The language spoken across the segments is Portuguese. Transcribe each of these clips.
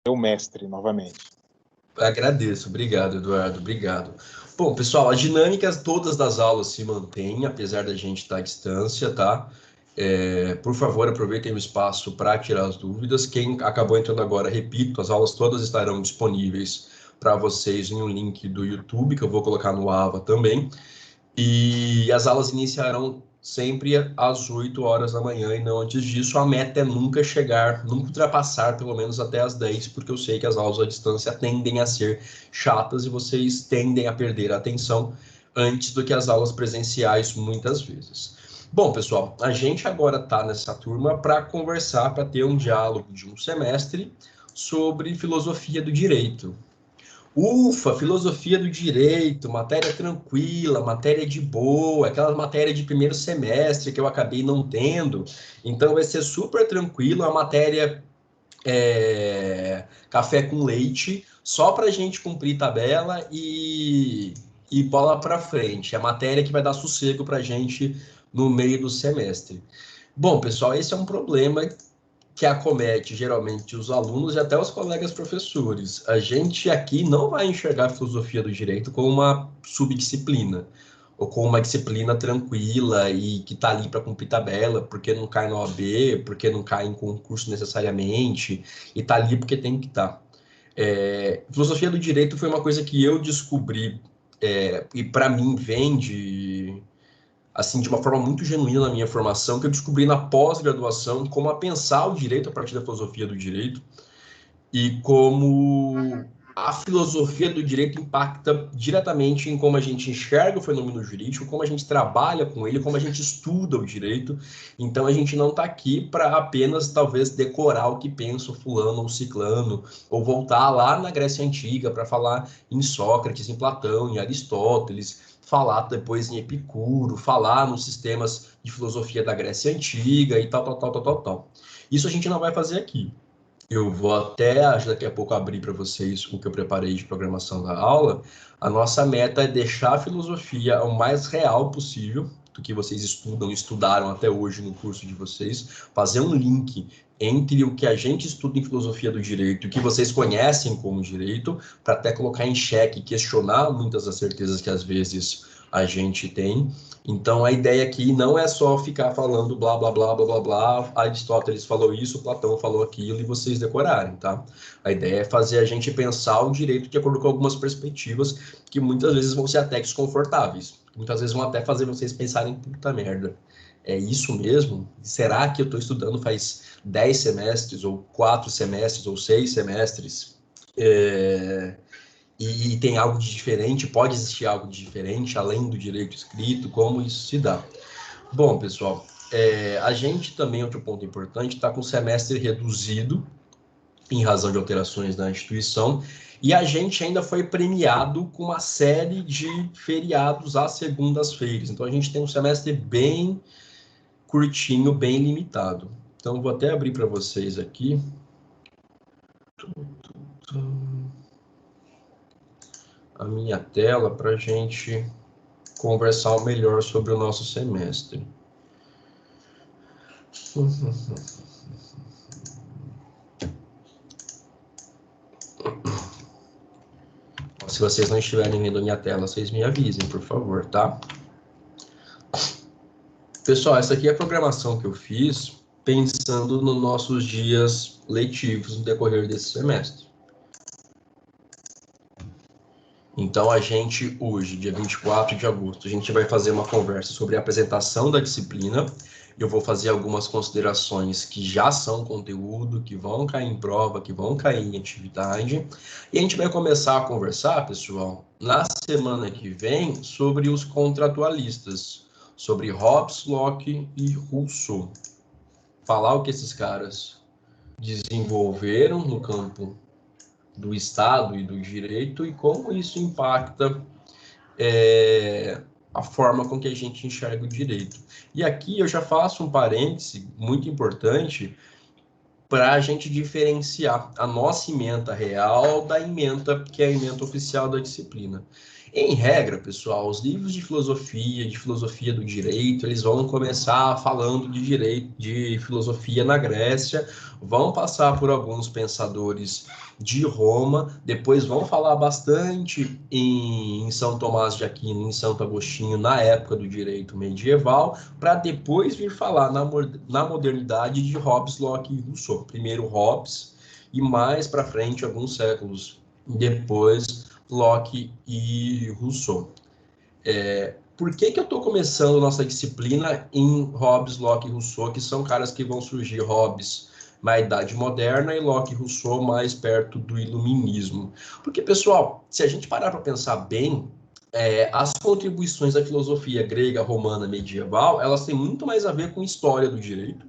meu mestre novamente. Agradeço, obrigado, Eduardo, obrigado. Bom, pessoal, as dinâmicas todas das aulas se mantêm, apesar da gente estar à distância, tá? Por favor, aproveitem o espaço para tirar as dúvidas. Quem acabou entrando agora, repito, as aulas todas estarão disponíveis para vocês em um link do YouTube, que eu vou colocar no AVA também. E as aulas iniciarão sempre às 8 horas da manhã e não antes disso. A meta é nunca chegar, nunca ultrapassar pelo menos até as 10, porque eu sei que as aulas à distância tendem a ser chatas e vocês tendem a perder a atenção antes do que as aulas presenciais muitas vezes. Bom, pessoal, a gente agora está nessa turma para conversar, para ter um diálogo de um semestre sobre filosofia do direito. Ufa, filosofia do direito, matéria tranquila, matéria de boa, aquela matéria de primeiro semestre que eu acabei não tendo. Então vai ser super tranquilo, a matéria café com leite, só para a gente cumprir tabela e bola para frente. É a matéria que vai dar sossego para a gente no meio do semestre. Bom, pessoal, esse é um problema que acomete geralmente os alunos e até os colegas professores. A gente aqui não vai enxergar a filosofia do direito como uma subdisciplina, ou como uma disciplina tranquila e que está ali para cumprir tabela, porque não cai na OAB, porque não cai em concurso necessariamente, e está ali porque tem que estar. Filosofia do direito foi uma coisa que eu descobri, e para mim vem assim, de uma forma muito genuína na minha formação, que eu descobri na pós-graduação como a pensar o direito a partir da filosofia do direito e como a filosofia do direito impacta diretamente em como a gente enxerga o fenômeno jurídico, como a gente trabalha com ele, como a gente estuda o direito. Então, a gente não está aqui para apenas, talvez, decorar o que pensa o fulano ou ciclano, ou voltar lá na Grécia Antiga para falar em Sócrates, em Platão, em Aristóteles, falar depois em Epicuro, falar nos sistemas de filosofia da Grécia Antiga e tal, tal, tal, tal, tal, tal. Isso a gente não vai fazer aqui. Eu vou até daqui a pouco abrir para vocês o que eu preparei de programação da aula. A nossa meta é deixar a filosofia o mais real possível do que vocês estudam, estudaram até hoje no curso de vocês, fazer um link entre o que a gente estuda em filosofia do direito e o que vocês conhecem como direito, para até colocar em xeque, questionar muitas das certezas que às vezes a gente tem. Então, a ideia aqui não é só ficar falando blá, blá, blá, blá, blá, blá, Aristóteles falou isso, Platão falou aquilo e vocês decorarem, tá? A ideia é fazer a gente pensar o direito de acordo com algumas perspectivas que muitas vezes vão ser até desconfortáveis. Muitas vezes vão até fazer vocês pensarem, puta merda, é isso mesmo? Será que eu estou estudando faz 10 semestres, ou 4 semestres, ou 6 semestres? E tem algo de diferente, pode existir algo de diferente, além do direito escrito, como isso se dá. Bom, pessoal, a gente também, outro ponto importante, está com o semestre reduzido, em razão de alterações na instituição, e a gente ainda foi premiado com uma série de feriados às segundas-feiras. Então, a gente tem um semestre bem curtinho, bem limitado. Então, vou até abrir para vocês aqui. A minha tela para a gente conversar melhor sobre o nosso semestre. Se vocês não estiverem vendo a minha tela, vocês me avisem, por favor, tá? Pessoal, essa aqui é a programação que eu fiz pensando nos nossos dias letivos no decorrer desse semestre. Então, a gente, hoje, dia 24 de agosto, a gente vai fazer uma conversa sobre a apresentação da disciplina. Eu vou fazer algumas considerações que já são conteúdo, que vão cair em prova, que vão cair em atividade. E a gente vai começar a conversar, pessoal, na semana que vem, sobre os contratualistas, sobre Hobbes, Locke e Rousseau. Falar o que esses caras desenvolveram no campo do Estado e do direito e como isso impacta a forma com que a gente enxerga o direito. E aqui eu já faço um parêntese muito importante para a gente diferenciar a nossa ementa real da ementa que é a ementa oficial da disciplina. Em regra, pessoal, os livros de filosofia do direito, eles vão começar falando de direito, de filosofia na Grécia, vão passar por alguns pensadores de Roma, depois vão falar bastante em São Tomás de Aquino, em Santo Agostinho, na época do direito medieval, para depois vir falar na modernidade de Hobbes, Locke e Rousseau. Primeiro Hobbes e mais para frente, alguns séculos depois, Locke e Rousseau. Por que eu estou começando nossa disciplina em Hobbes, Locke e Rousseau, que são caras que vão surgir, Hobbes na Idade Moderna e Locke e Rousseau mais perto do Iluminismo? Porque, pessoal, se a gente parar para pensar bem, as contribuições da filosofia grega, romana, medieval, elas têm muito mais a ver com história do direito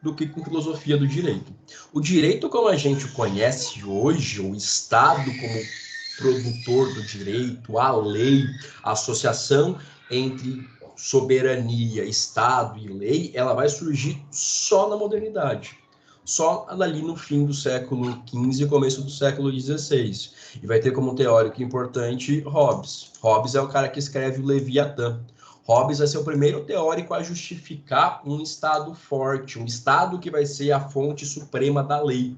do que com filosofia do direito. O direito, como a gente o conhece hoje, o Estado como produtor do direito, a lei, a associação entre soberania, Estado e lei, ela vai surgir só na modernidade. Só ali no fim do século XV e começo do século XVI. E vai ter como teórico importante Hobbes. Hobbes é o cara que escreve o Leviatã. Hobbes vai ser o primeiro teórico a justificar um Estado forte, um Estado que vai ser a fonte suprema da lei.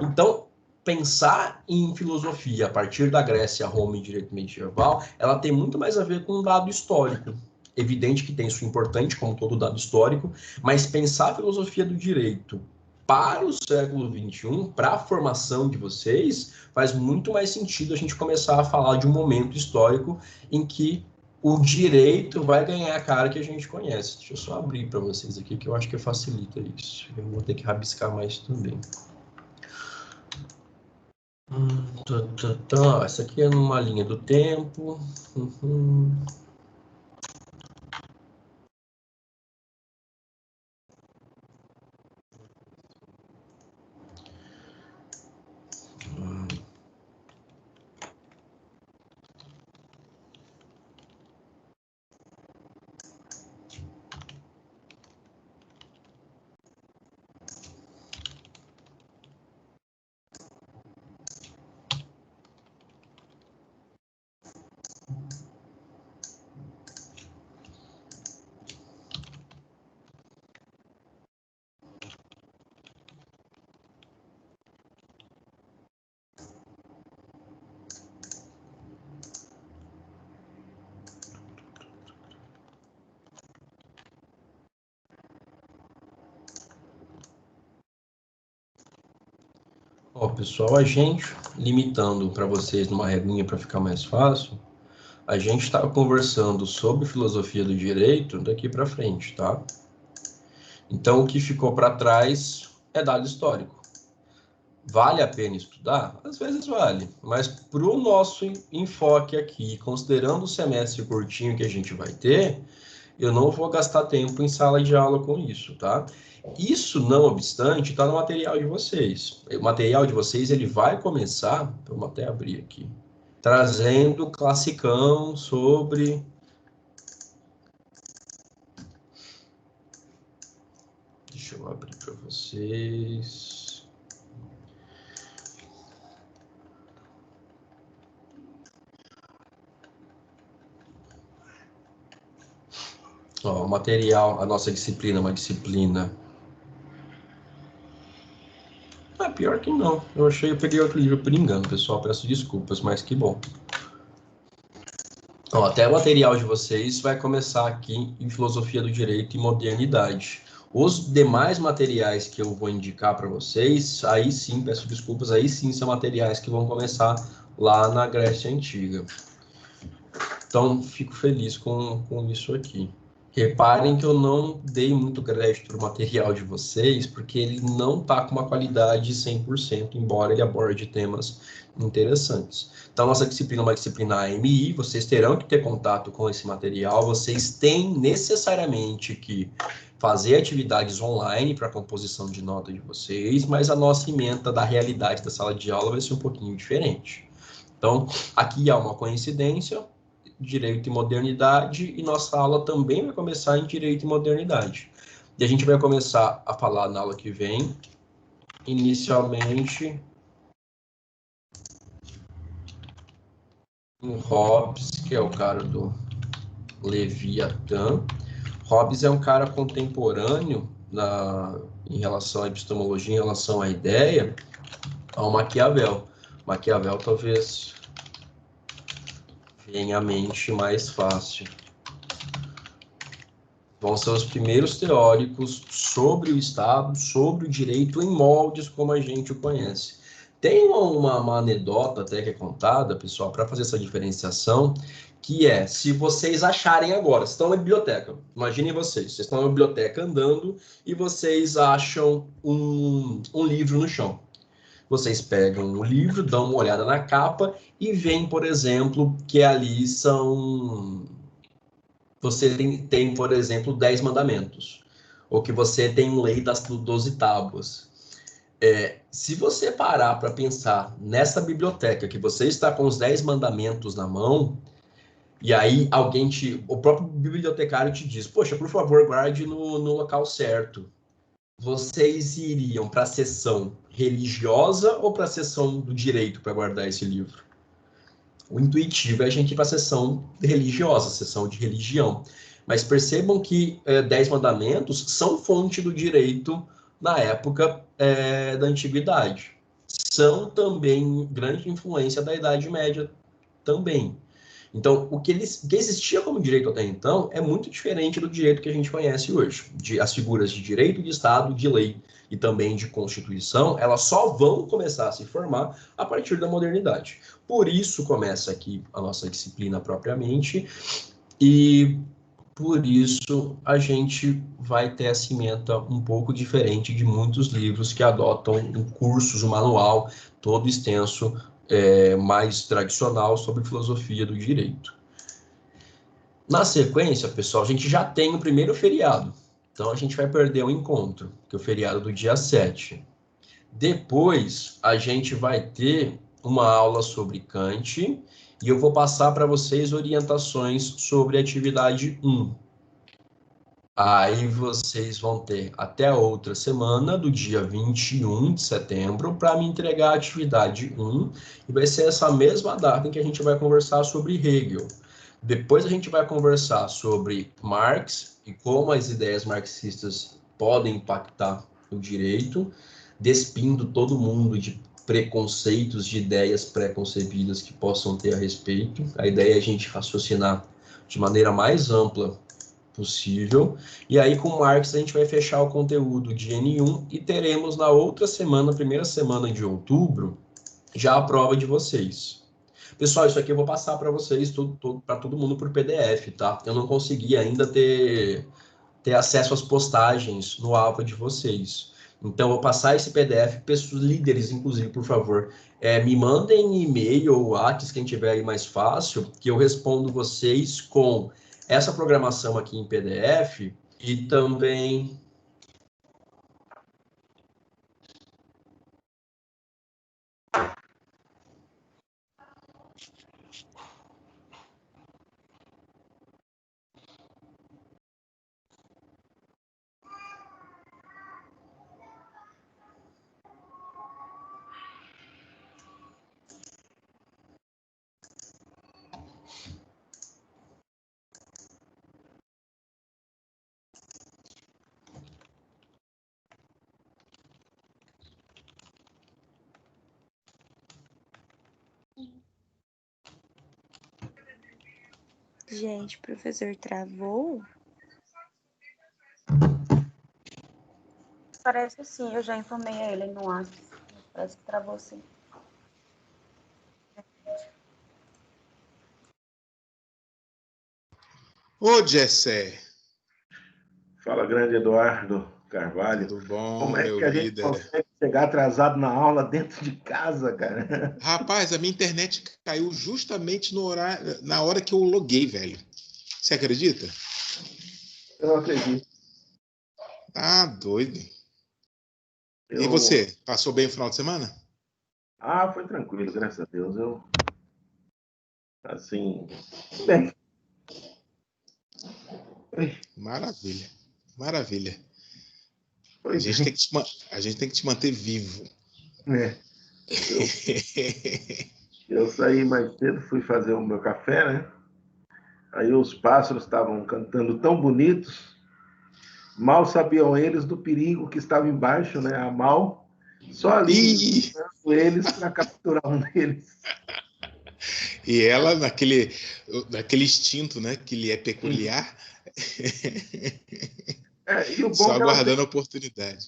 Então, pensar em filosofia a partir da Grécia, Roma e direito medieval, ela tem muito mais a ver com um dado histórico. Evidente que tem isso importante, como todo dado histórico, mas pensar a filosofia do direito para o século XXI, para a formação de vocês, faz muito mais sentido a gente começar a falar de um momento histórico em que o direito vai ganhar a cara que a gente conhece. Deixa eu só abrir para vocês aqui, que eu acho que facilita isso. Eu vou ter que rabiscar mais também. Essa aqui é numa linha do tempo. Ó, pessoal, a gente, limitando para vocês numa regrinha para ficar mais fácil, a gente está conversando sobre filosofia do direito daqui para frente, tá? Então, o que ficou para trás é dado histórico. Vale a pena estudar? Às vezes vale, mas para o nosso enfoque aqui, considerando o semestre curtinho que a gente vai ter, eu não vou gastar tempo em sala de aula com isso, tá? Isso, não obstante, está no material de vocês. O material de vocês, ele vai começar, vamos até abrir aqui, trazendo classicão sobre... Deixa eu abrir para vocês... Ó, o material, a nossa disciplina é uma disciplina... pior que não. Eu peguei outro livro por engano, pessoal. Peço desculpas, mas que bom. Ó, até o material de vocês vai começar aqui em Filosofia do Direito e Modernidade. Os demais materiais que eu vou indicar para vocês, aí sim, peço desculpas, aí sim são materiais que vão começar lá na Grécia Antiga. Então, fico feliz com isso aqui. Reparem que eu não dei muito crédito para o material de vocês, porque ele não está com uma qualidade 100%, embora ele aborde temas interessantes. Então, nossa disciplina é uma disciplina AMI, vocês terão que ter contato com esse material, vocês têm necessariamente que fazer atividades online para a composição de nota de vocês, mas a nossa ementa da realidade da sala de aula vai ser um pouquinho diferente. Então, aqui há uma coincidência, Direito e Modernidade, e nossa aula também vai começar em Direito e Modernidade. E a gente vai começar a falar na aula que vem, inicialmente, um Hobbes, que é o cara do Leviatã. Hobbes é um cara contemporâneo em relação à epistemologia, em relação à ideia, ao Maquiavel. Maquiavel talvez venha à mente mais fácil. Vão ser os primeiros teóricos sobre o Estado, sobre o direito em moldes como a gente o conhece. Tem uma anedota até que é contada, pessoal, para fazer essa diferenciação, que é, se vocês acharem agora, vocês estão na biblioteca, imaginem vocês estão na biblioteca andando e vocês acham um livro no chão. Vocês pegam o livro, dão uma olhada na capa e veem, por exemplo, que ali você tem, por exemplo, 10 mandamentos, ou que você tem lei das 12 tábuas. Se você parar para pensar nessa biblioteca, que você está com os 10 mandamentos na mão, e aí o próprio bibliotecário te diz, poxa, por favor, guarde no local certo. Vocês iriam para a seção religiosa ou para a seção do direito para guardar esse livro? O intuitivo é a gente ir para a seção religiosa, a seção de religião. Mas percebam que 10 mandamentos são fonte do direito na época da antiguidade. São também grande influência da Idade Média também. Então, o que existia como direito até então é muito diferente do direito que a gente conhece hoje. As figuras de direito de Estado, de lei e também de Constituição, elas só vão começar a se formar a partir da modernidade. Por isso começa aqui a nossa disciplina propriamente e por isso a gente vai ter a cimenta um pouco diferente de muitos livros que adotam cursos, um manual todo extenso, mais tradicional sobre filosofia do direito. Na sequência, pessoal, a gente já tem o primeiro feriado. Então, a gente vai perder o encontro, que é o feriado do dia 7. Depois, a gente vai ter uma aula sobre Kant e eu vou passar para vocês orientações sobre a atividade 1. Aí vocês vão ter até a outra semana, do dia 21 de setembro, para me entregar a atividade 1, e vai ser essa mesma data em que a gente vai conversar sobre Hegel. Depois a gente vai conversar sobre Marx e como as ideias marxistas podem impactar o direito, despindo todo mundo de preconceitos, de ideias preconcebidas que possam ter a respeito. A ideia é a gente raciocinar de maneira mais ampla possível. E aí, com Marx, a gente vai fechar o conteúdo de N1 e teremos na outra semana, primeira semana de outubro, já a prova de vocês. Pessoal, isso aqui eu vou passar para vocês, para todo mundo por PDF, tá? Eu não consegui ainda ter acesso às postagens no Alva de vocês. Então, eu vou passar esse PDF, pessoas líderes, inclusive, por favor, me mandem e-mail ou WhatsApp, quem tiver aí mais fácil, que eu respondo vocês com essa programação aqui em PDF e também... Gente, o professor travou? Parece sim, eu já informei a ele no WhatsApp. Parece que travou sim. Ô, Jessé. Fala, grande Eduardo Carvalho. Tudo bom, Como é meu que a gente líder? consegue chegar atrasado na aula dentro de casa, cara? Rapaz, a minha internet caiu justamente no horário, na hora que eu loguei, velho. Você acredita? Eu não acredito. Ah, doido. E você, passou bem o final de semana? Ah, foi tranquilo, graças a Deus. Assim, bem. Maravilha, maravilha. Foi A gente bem. tem que te manter vivo. É. Eu saí mais cedo, fui fazer o meu café, né? Aí os pássaros estavam cantando tão bonitos, mal sabiam eles do perigo que estava embaixo, né? A Mal, só ali Ih, eles para capturar um deles. e ela, naquele instinto, né, que lhe é peculiar, E o bom só é que ela aguardando a oportunidade.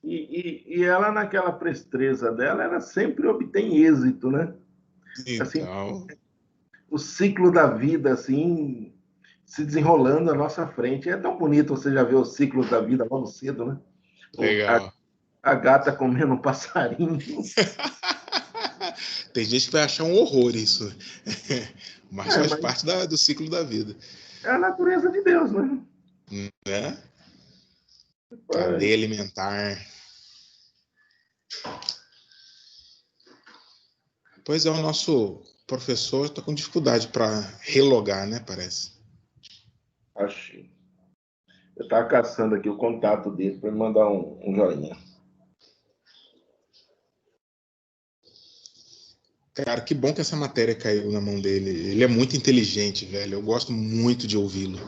e ela naquela presteza dela, ela sempre obtém êxito, né? Assim, Então, o ciclo da vida, assim, se desenrolando à nossa frente. É tão bonito você já ver os ciclos da vida logo cedo, né? legal. A gata comendo um passarinho. Tem gente que vai achar um horror isso, mas faz Mas parte do ciclo da vida, é a natureza de Deus, né? né? Pai, Cadeia alimentar. Pois é, o nosso professor está com dificuldade para relogar, né? Parece. achei. Eu estava caçando aqui o contato dele para me mandar um joinha. Cara, que bom que essa matéria caiu na mão dele. Ele é muito inteligente, velho. Eu gosto muito de ouvi-lo.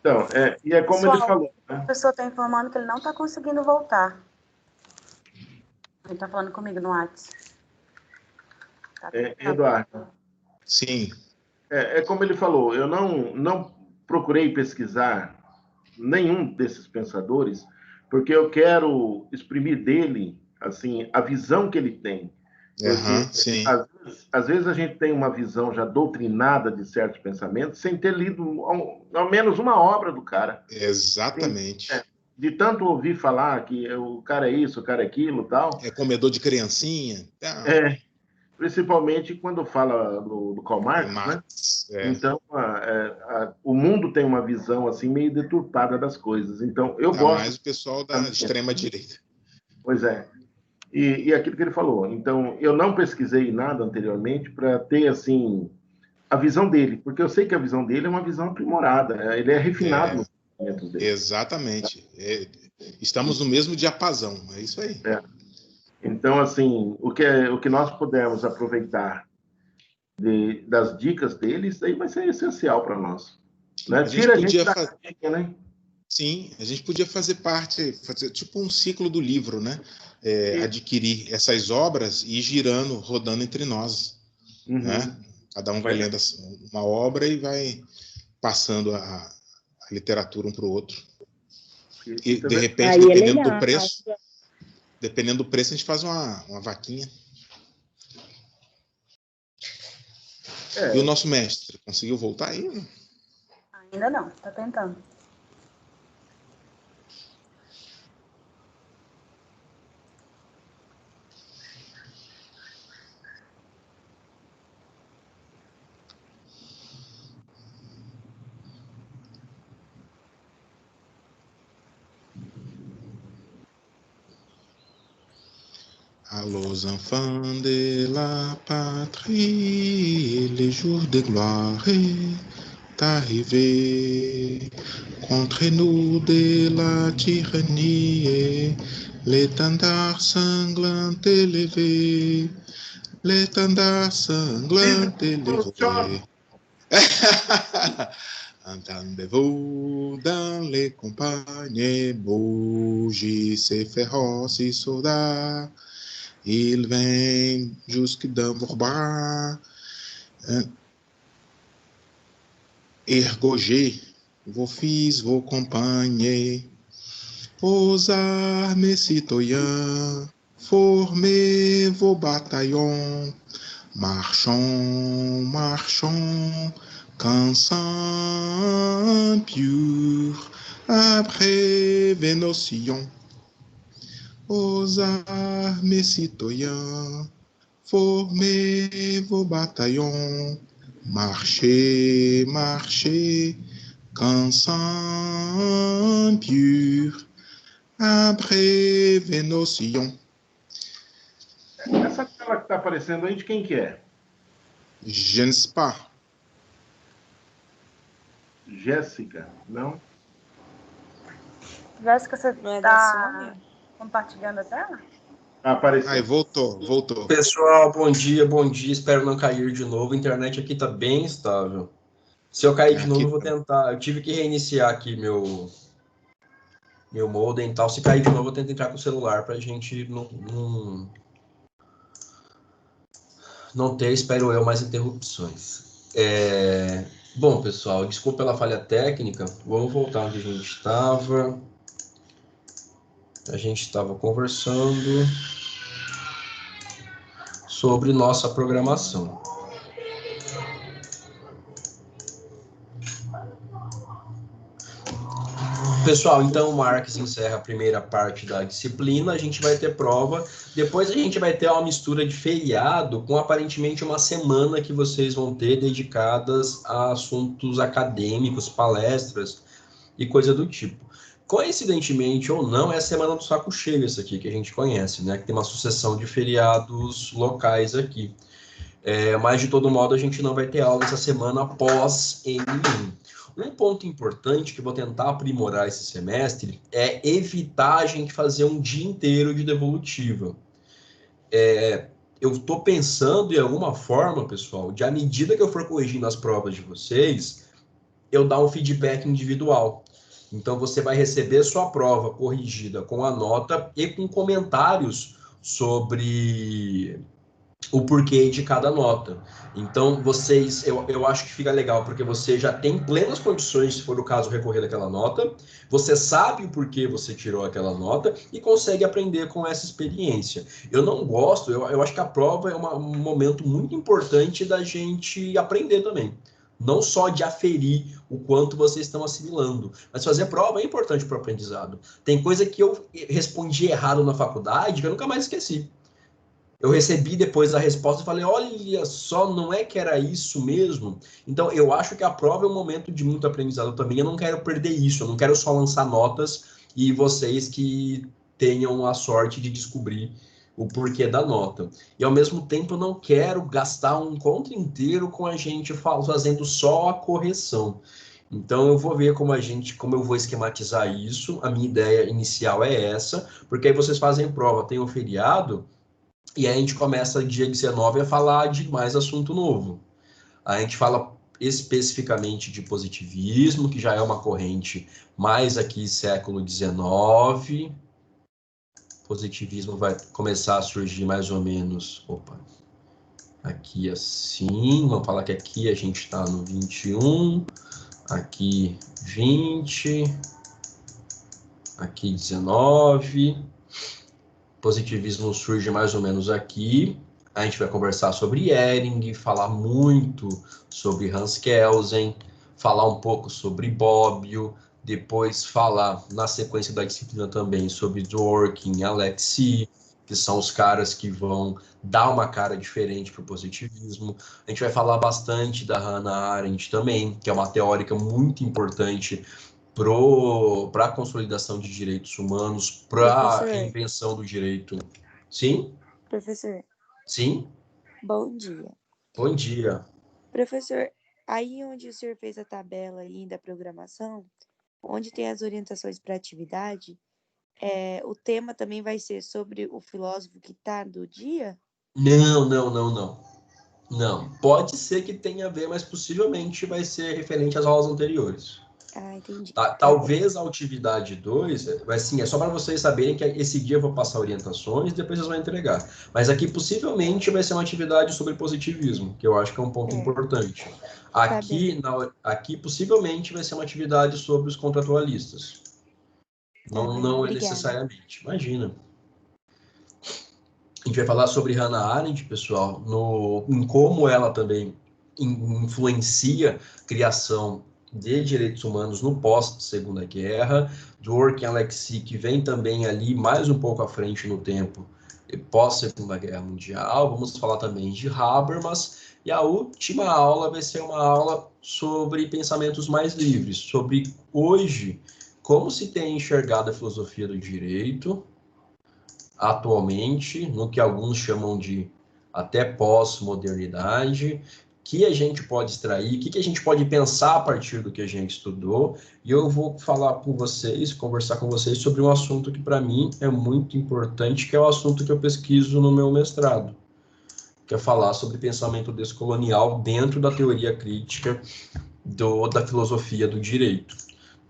Então, e é como ele Pessoal, falou, a né? pessoa está informando que ele não está conseguindo voltar. Ele está falando comigo no WhatsApp. Tá tentando. Eduardo, Sim, é como ele falou, eu não procurei pesquisar nenhum desses pensadores, porque eu quero exprimir dele, assim, a visão que ele tem. Porque, sim, às vezes, a gente tem uma visão já doutrinada de certos pensamentos sem ter lido ao menos uma obra do cara. Tem, exatamente. de tanto ouvir falar que o cara é isso, o cara é aquilo, tal. É comedor de criancinha. Ah, É, principalmente quando fala do Karl Marx, né? Max. Então, o mundo tem uma visão assim meio deturpada das coisas. Então, eu Ainda gosto. mais o pessoal da extrema direita. Pois é. E aquilo que ele falou. Então, eu não pesquisei nada anteriormente para ter assim a visão dele, porque eu sei que a visão dele é uma visão aprimorada. Né? Ele é refinado É, nos pensamentos dele. exatamente. Estamos no mesmo diapasão. É isso aí. Então, assim, o que nós pudermos aproveitar das dicas deles, aí vai ser essencial para nós. Né? A gente Tira a gente podia da fazer. caixinha, né? Sim, a gente podia fazer parte, fazer tipo um ciclo do livro, né? E, Adquirir essas obras e ir girando, rodando entre nós, né? Cada um vai Mas, lendo uma obra e vai passando a literatura um para o outro. E isso é de verdade. repente, Aí é legal. dependendo do preço, a gente faz uma vaquinha. E o nosso mestre conseguiu voltar aí? Ainda não, tá tentando. Allons enfants de la patrie, les jours de gloire est arrivé. Contre nous de la tyrannie, l'étendard sanglant élevé, l'étendard sanglant élevé. Entendez-vous dans les campagnes, bougissez féroces soldats. Il vem jusque dans vos bras, ergogez vos fils, vos compagnes, aux armes citoyens, formez vos bataillons, marchons, marchons, qu'un sang pur, après nos sillons. Aux armes citoyens, formez vos bataillons, marchez, marchez, qu'un sang pur, abreuve nos sillons. Essa tela que está aparecendo aí, de quem que é? Je ne sais pas. Jéssica, não? Jéssica, você Não é da tá Sônia? compartilhando a tela? Apareceu. Aí, voltou. Pessoal, bom dia. Espero não cair de novo. A internet aqui tá bem estável. Se eu cair de novo, eu vou tentar. Eu tive que reiniciar aqui meu modem e tal. Se cair de novo, eu tento entrar com o celular pra gente não ter, espero eu, mais interrupções. Bom, pessoal, desculpa pela falha técnica. Vamos voltar onde a gente estava. A gente estava conversando sobre nossa programação. Pessoal, então o Marques encerra a primeira parte da disciplina, a gente vai ter prova, depois a gente vai ter uma mistura de feriado com aparentemente uma semana que vocês vão ter dedicadas a assuntos acadêmicos, palestras e coisa do tipo. Coincidentemente ou não, é a semana do saco cheio essa aqui que a gente conhece, né? Que tem uma sucessão de feriados locais aqui. Mas de todo modo a gente não vai ter aula essa semana após N1. Um ponto importante que eu vou tentar aprimorar esse semestre é evitar a gente fazer um dia inteiro de devolutiva. Eu estou pensando em alguma forma, pessoal, de à medida que eu for corrigindo as provas de vocês, eu dar um feedback individual. Então, você vai receber sua prova corrigida com a nota e com comentários sobre o porquê de cada nota. Então, eu acho que fica legal, porque você já tem plenas condições, se for o caso, recorrer daquela nota, você sabe o porquê você tirou aquela nota e consegue aprender com essa experiência. Eu não gosto, eu acho que a prova é um momento muito importante da gente aprender também. Não só de aferir o quanto vocês estão assimilando, mas fazer prova é importante para o aprendizado. Tem coisa que eu respondi errado na faculdade que eu nunca mais esqueci. Eu recebi depois a resposta e falei, olha só, não é que era isso mesmo? Então, eu acho que a prova é um momento de muito aprendizado também. Eu não quero perder isso, eu não quero só lançar notas e vocês que tenham a sorte de descobrir o porquê da nota. E, ao mesmo tempo, eu não quero gastar um encontro inteiro com a gente fazendo só a correção. Então, eu vou ver como eu vou esquematizar isso. A minha ideia inicial é essa, porque aí vocês fazem prova, tem um feriado, e aí a gente começa dia 19 a falar de mais assunto novo. A gente fala especificamente de positivismo, que já é uma corrente mais aqui século XIX. Positivismo vai começar a surgir mais ou menos, aqui assim, vamos falar que aqui a gente está no 21, aqui 20, aqui 19. Positivismo surge mais ou menos aqui. A gente vai conversar sobre Ehring, falar muito sobre Hans Kelsen, falar um pouco sobre Bobbio, depois falar na sequência da disciplina também sobre Dworkin e Alexei, que são os caras que vão dar uma cara diferente para o positivismo. A gente vai falar bastante da Hannah Arendt também, que é uma teórica muito importante para a consolidação de direitos humanos, para a reinvenção do direito. Sim? Professor. Sim? Bom dia. Bom dia. Professor, aí onde o senhor fez a tabela aí da programação, onde tem as orientações para atividade, o tema também vai ser sobre o filósofo que está do dia? Não. Não, pode ser que tenha a ver, mas possivelmente vai ser referente às aulas anteriores. Ah, entendi. Talvez a atividade 2, assim, é só para vocês saberem que esse dia eu vou passar orientações e depois vocês vão entregar. Mas aqui possivelmente vai ser uma atividade sobre positivismo, que eu acho que é um ponto importante. Aqui possivelmente vai ser uma atividade sobre os contratualistas. Não é necessariamente. Imagina. A gente vai falar sobre Hannah Arendt, pessoal, em como ela também influencia a criação de direitos humanos no pós-Segunda Guerra, Dworkin e Alexei, que vem também ali mais um pouco à frente no tempo, pós-Segunda Guerra Mundial. Vamos falar também de Habermas, e a última aula vai ser uma aula sobre pensamentos mais livres, sobre hoje, como se tem enxergado a filosofia do direito, atualmente, no que alguns chamam de até pós-modernidade, que a gente pode extrair, o que a gente pode pensar a partir do que a gente estudou, e eu vou falar com vocês, conversar com vocês sobre um assunto que para mim é muito importante, que é o assunto que eu pesquiso no meu mestrado, que é falar sobre pensamento descolonial dentro da teoria crítica da filosofia do direito.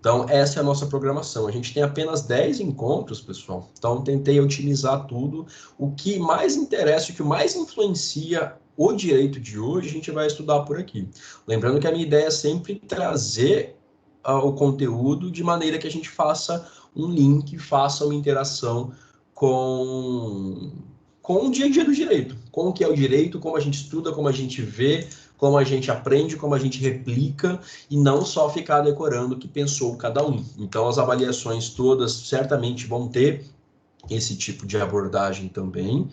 Então, essa é a nossa programação. A gente tem apenas 10 encontros, pessoal. Então, tentei otimizar tudo. O que mais interessa, o que mais influencia o direito de hoje, a gente vai estudar por aqui. Lembrando que a minha ideia é sempre trazer o conteúdo de maneira que a gente faça um link, faça uma interação com o dia a dia do direito. Com o que é o direito, como a gente estuda, como a gente vê, como a gente aprende, como a gente replica, e não só ficar decorando o que pensou cada um. Então, as avaliações todas certamente vão ter esse tipo de abordagem também.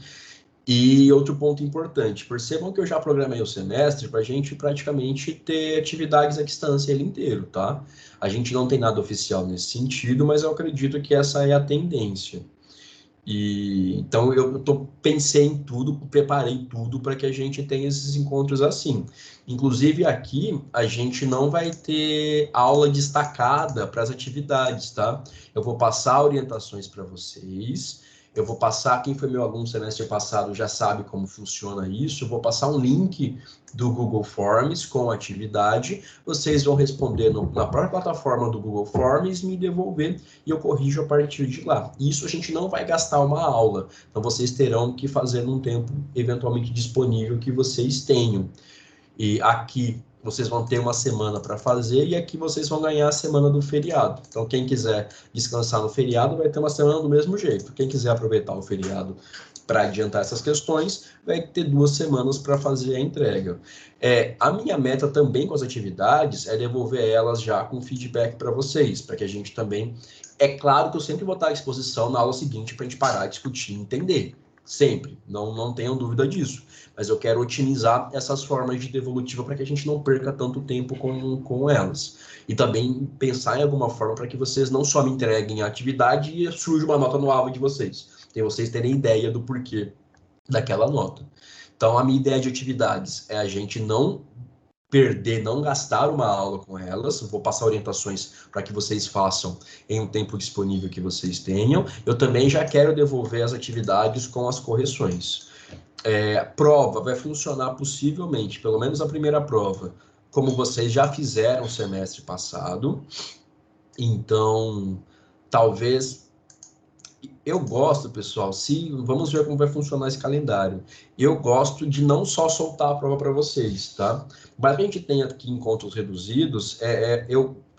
E outro ponto importante, percebam que eu já programei o semestre para a gente praticamente ter atividades à distância ele inteiro, tá? A gente não tem nada oficial nesse sentido, mas eu acredito que essa é a tendência. Então pensei em tudo, preparei tudo para que a gente tenha esses encontros assim. Inclusive aqui a gente não vai ter aula destacada para as atividades, tá? Eu vou passar orientações para vocês. Eu vou passar, quem foi meu aluno no semestre passado já sabe como funciona isso. Eu vou passar um link do Google Forms com a atividade. Vocês vão responder na própria plataforma do Google Forms, me devolver e eu corrijo a partir de lá. Isso a gente não vai gastar uma aula. Então vocês terão que fazer num tempo eventualmente disponível que vocês tenham. E aqui vocês vão ter uma semana para fazer e aqui vocês vão ganhar a semana do feriado. Então, quem quiser descansar no feriado vai ter uma semana do mesmo jeito. Quem quiser aproveitar o feriado para adiantar essas questões, vai ter 2 semanas para fazer a entrega. A minha meta também com as atividades é devolver elas já com feedback para vocês, para que a gente também... É claro que eu sempre vou estar à disposição na aula seguinte para a gente parar, discutir e entender. Sempre, não tenham dúvida disso. Mas eu quero otimizar essas formas de devolutiva para que a gente não perca tanto tempo com elas. E também pensar em alguma forma para que vocês não só me entreguem a atividade e surja uma nota no alvo de vocês. Tem vocês terem ideia do porquê daquela nota. Então, a minha ideia de atividades é a gente não perder, não gastar uma aula com elas. Eu vou passar orientações para que vocês façam em um tempo disponível que vocês tenham. Eu também já quero devolver as atividades com as correções. Prova vai funcionar possivelmente, pelo menos a primeira prova, como vocês já fizeram semestre passado. Então, talvez... Eu gosto, pessoal, vamos ver como vai funcionar esse calendário. Eu gosto de não só soltar a prova para vocês, tá? Mas a gente tem aqui encontros reduzidos,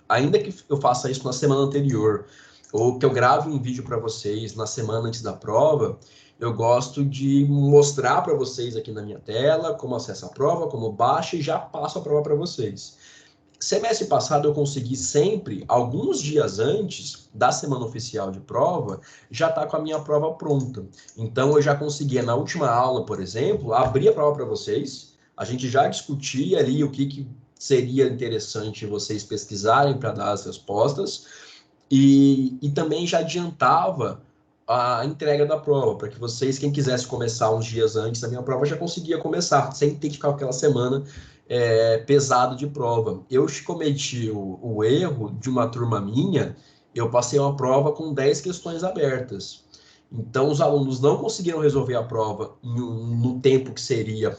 ainda que eu faça isso na semana anterior, ou que eu grave um vídeo para vocês na semana antes da prova, eu gosto de mostrar para vocês aqui na minha tela como acessa a prova, como baixa e já passo a prova para vocês. Semestre passado eu consegui sempre, alguns dias antes da semana oficial de prova, já estar com a minha prova pronta. Então eu já conseguia, na última aula, por exemplo, abrir a prova para vocês, a gente já discutia ali o que seria interessante vocês pesquisarem para dar as respostas, e também já adiantava a entrega da prova, para que vocês, quem quisesse começar uns dias antes da minha prova, já conseguia começar, sem ter que ficar aquela semana pesado de prova. Eu cometi o erro de uma turma minha, eu passei uma prova com 10 questões abertas. Então, os alunos não conseguiram resolver a prova no tempo que seria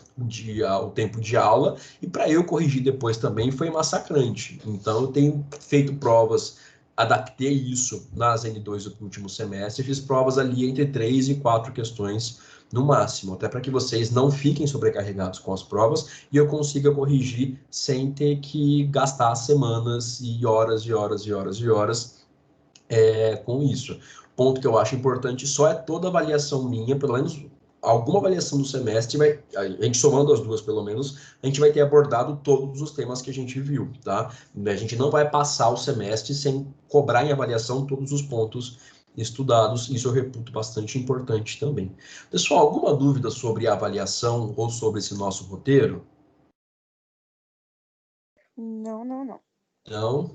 o tempo de aula, e para eu corrigir depois também foi massacrante. Então, eu tenho feito provas, adaptei isso nas N2 do último semestre, fiz provas ali entre 3 e 4 questões no máximo, até para que vocês não fiquem sobrecarregados com as provas e eu consiga corrigir sem ter que gastar semanas e horas e horas e horas e horas com isso. Ponto que eu acho importante só é toda avaliação minha, pelo menos alguma avaliação do semestre, a gente somando as duas pelo menos, a gente vai ter abordado todos os temas que a gente viu, tá? A gente não vai passar o semestre sem cobrar em avaliação todos os pontos estudados, isso eu reputo bastante importante também. Pessoal, alguma dúvida sobre a avaliação ou sobre esse nosso roteiro? Não. Não?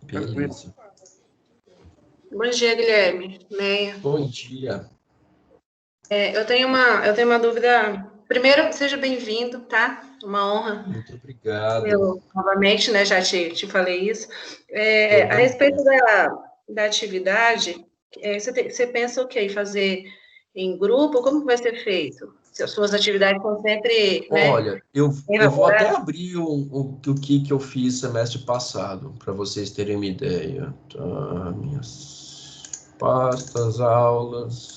Beleza. Bom dia, Guilherme. Meia. Bom dia. Eu tenho uma dúvida Primeiro, seja bem-vindo, tá? Uma honra. Muito obrigado. Eu, novamente, né? Já te falei isso. A Tudo respeito da atividade, você pensa o quê? Fazer em grupo? Como que vai ser feito? Se as suas atividades são sempre, né? Olha, eu vou até elaboradas. abrir o que eu fiz semestre passado, para vocês terem uma ideia. Tá, minhas pastas, aulas,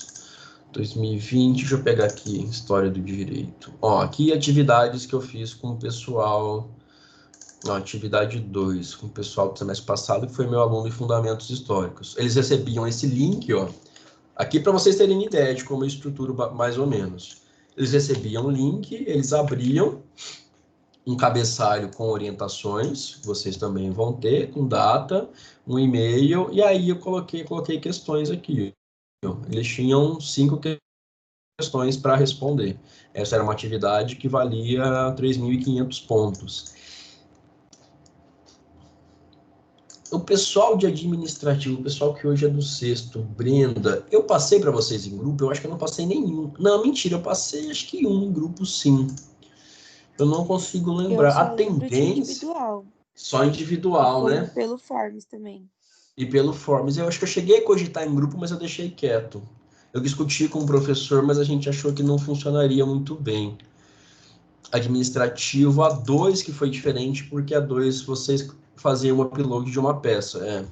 2020, deixa eu pegar aqui, História do Direito. Ó, aqui atividades que eu fiz com o pessoal, ó, atividade 2, com o pessoal do semestre passado, que foi meu aluno em Fundamentos Históricos. Eles recebiam esse link, ó, aqui para vocês terem uma ideia de como eu estruturo mais ou menos. Eles recebiam o link, eles abriam um cabeçalho com orientações, vocês também vão ter, com data, um e-mail, e aí eu coloquei questões aqui. Eles tinham 5 questões para responder. Essa era uma atividade que valia 3.500 pontos. O pessoal de administrativo, o pessoal que hoje é do sexto, Brenda, eu passei para vocês em grupo, eu acho que eu não passei nenhum. Não, mentira, eu passei acho que um em grupo sim. Eu não consigo lembrar. Eu só A lembro de tendência, individual. só individual, Foi né? pelo Forms também. E pelo Forms. Eu acho que eu cheguei a cogitar em grupo, mas eu deixei quieto. Eu discuti com o professor, mas a gente achou que não funcionaria muito bem. Administrativo A2, que foi diferente, porque A2 vocês faziam um upload de uma peça.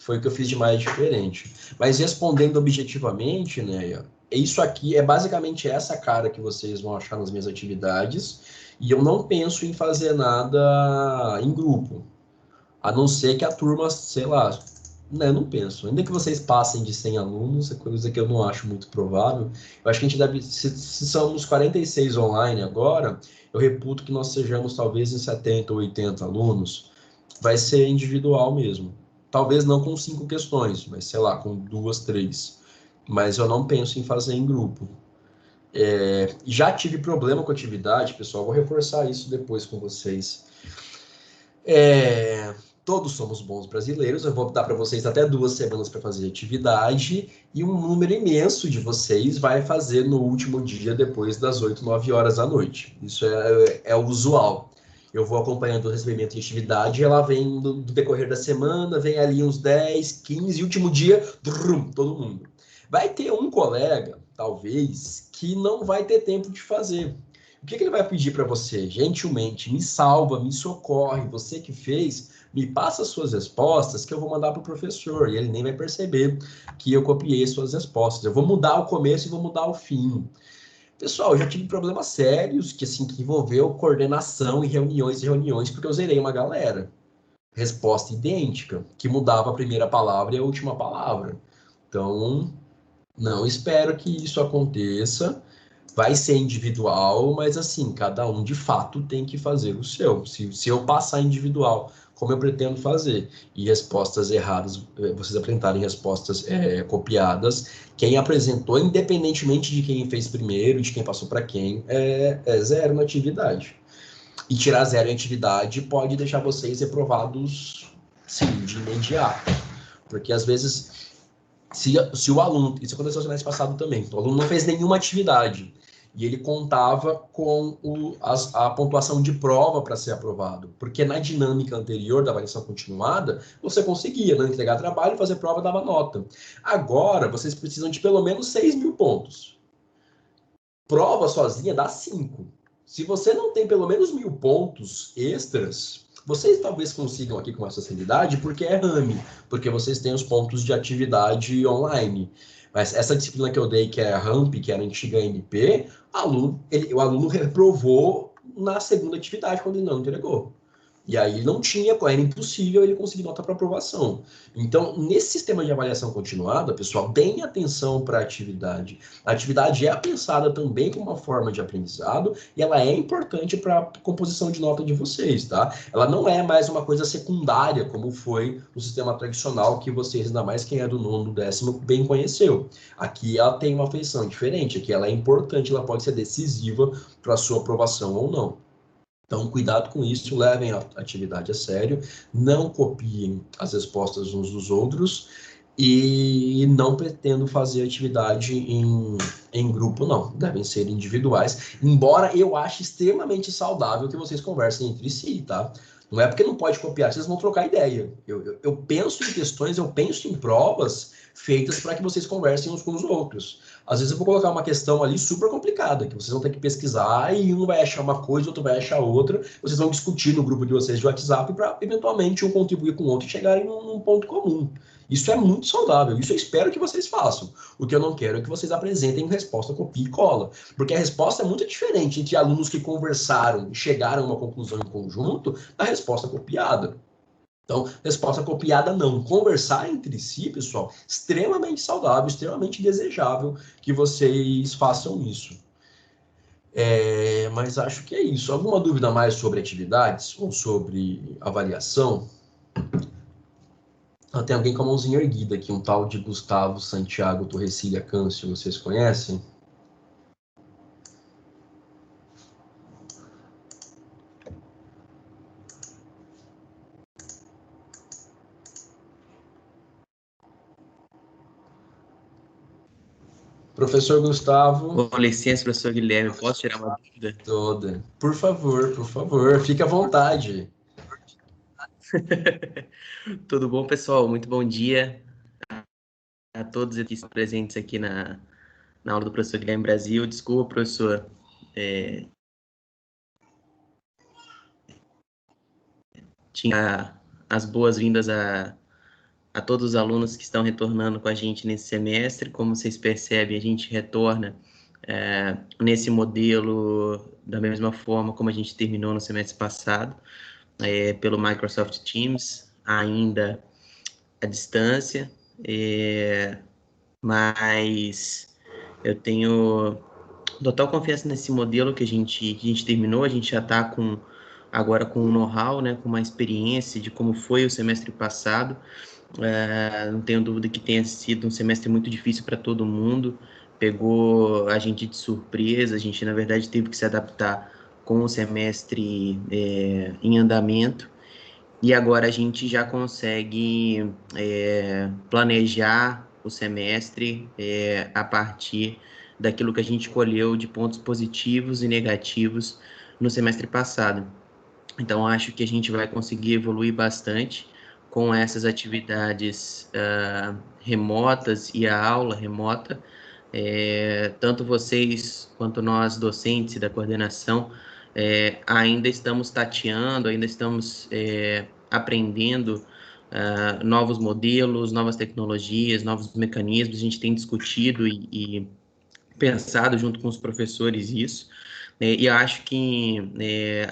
Foi o que eu fiz de mais diferente. Mas respondendo objetivamente, né, isso aqui é basicamente essa cara que vocês vão achar nas minhas atividades, e eu não penso em fazer nada em grupo, a não ser que a turma, sei lá, né, eu não penso. Ainda que vocês passem de 100 alunos, é coisa que eu não acho muito provável. Eu acho que a gente deve, se somos 46 online agora, eu reputo que nós sejamos talvez em 70 ou 80 alunos, vai ser individual mesmo. Talvez não com 5 questões, mas sei lá, com 2, 3. Mas eu não penso em fazer em grupo. Já tive problema com atividade, pessoal, vou reforçar isso depois com vocês. Todos somos bons brasileiros, eu vou dar para vocês até 2 semanas para fazer atividade, e um número imenso de vocês vai fazer no último dia, depois das 8, 9 horas da noite. Isso é o usual. Eu vou acompanhando o recebimento de atividade, ela vem do decorrer da semana, vem ali uns 10, 15, e último dia, todo mundo. Vai ter um colega, talvez, que não vai ter tempo de fazer. O que ele vai pedir para você? Gentilmente, me salva, me socorre, você que fez, me passa as suas respostas que eu vou mandar para o professor, e ele nem vai perceber que eu copiei suas respostas. Eu vou mudar o começo e vou mudar o fim. Pessoal, eu já tive problemas sérios que envolveu coordenação e reuniões, porque eu zerei uma galera. Resposta idêntica, que mudava a primeira palavra e a última palavra. Então, não espero que isso aconteça. Vai ser individual, mas assim, cada um de fato tem que fazer o seu. Se eu passar individual, como eu pretendo fazer, e respostas erradas, vocês apresentarem respostas copiadas, quem apresentou, independentemente de quem fez primeiro, de quem passou para quem, é 0 na atividade. E tirar 0 em atividade pode deixar vocês reprovados, sim, de imediato. Porque às vezes, se o aluno, isso aconteceu no semestre passado também, o aluno não fez nenhuma atividade, e ele contava com a pontuação de prova para ser aprovado, porque na dinâmica anterior da avaliação continuada, você conseguia não entregar trabalho, fazer prova, dava nota. Agora, vocês precisam de pelo menos 6.000 pontos. Prova sozinha dá 5. Se você não tem pelo menos 1.000 pontos extras, vocês talvez consigam aqui com essa facilidade, porque é RAME, porque vocês têm os pontos de atividade online. Mas essa disciplina que eu dei, que é a RAMP, que era a antiga MP, o aluno reprovou na segunda atividade, quando ele não entregou. E aí não tinha, era impossível ele conseguir nota para aprovação. Então, nesse sistema de avaliação continuada, pessoal, deem atenção para a atividade. A atividade é pensada também como uma forma de aprendizado e ela é importante para a composição de nota de vocês, tá? Ela não é mais uma coisa secundária, como foi no sistema tradicional que vocês, ainda mais quem é do 9º, 10º, bem conheceu. Aqui ela tem uma feição diferente, aqui ela é importante, ela pode ser decisiva para a sua aprovação ou não. Então, cuidado com isso, levem a atividade a sério, não copiem as respostas uns dos outros, E não pretendo fazer atividade em grupo, não. Devem ser individuais. Embora eu ache extremamente saudável que vocês conversem entre si, tá? Não é porque não pode copiar, vocês vão trocar ideia. Eu penso em questões, eu penso em provas feitas para que vocês conversem uns com os outros. Às vezes eu vou colocar uma questão ali super complicada, que vocês vão ter que pesquisar e um vai achar uma coisa, outro vai achar outra. Vocês vão discutir no grupo de vocês de WhatsApp para, eventualmente, um contribuir com o outro e chegarem num ponto comum. Isso é muito saudável, isso eu espero que vocês façam. O que eu não quero é que vocês apresentem resposta copia e cola, porque a resposta é muito diferente entre alunos que conversaram e chegaram a uma conclusão em conjunto da resposta copiada. Então, resposta copiada não. Conversar entre si, pessoal, extremamente saudável, extremamente desejável que vocês façam isso. Mas acho que é isso. Alguma dúvida mais sobre atividades ou sobre avaliação? Tem alguém com a mãozinha erguida aqui, um tal de Gustavo Santiago Torrecilha Câncio, vocês conhecem? Professor Gustavo. Com licença, professor Guilherme, posso tirar uma dúvida? Toda. Por favor, fique à vontade. Tudo bom, pessoal? Muito bom dia a todos aqui presentes aqui na aula do professor Guilherme Brasil. Desculpa, professor. Tinha as boas-vindas a todos os alunos que estão retornando com a gente nesse semestre. Como vocês percebem, a gente retorna nesse modelo da mesma forma como a gente terminou no semestre passado, pelo Microsoft Teams, ainda à distância, mas eu tenho total confiança nesse modelo que a gente terminou. A gente já está agora com um know-how, né, com uma experiência de como foi o semestre passado. Não tenho dúvida que tenha sido um semestre muito difícil para todo mundo, pegou a gente de surpresa, a gente, na verdade, teve que se adaptar com o semestre em andamento, e agora a gente já consegue planejar o semestre a partir daquilo que a gente colheu de pontos positivos e negativos no semestre passado. Então, acho que a gente vai conseguir evoluir bastante com essas atividades remotas e a aula remota. Tanto vocês quanto nós, docentes e da coordenação, ainda estamos tateando, ainda estamos aprendendo novos modelos, novas tecnologias, novos mecanismos. A gente tem discutido e pensado junto com os professores isso. E eu acho que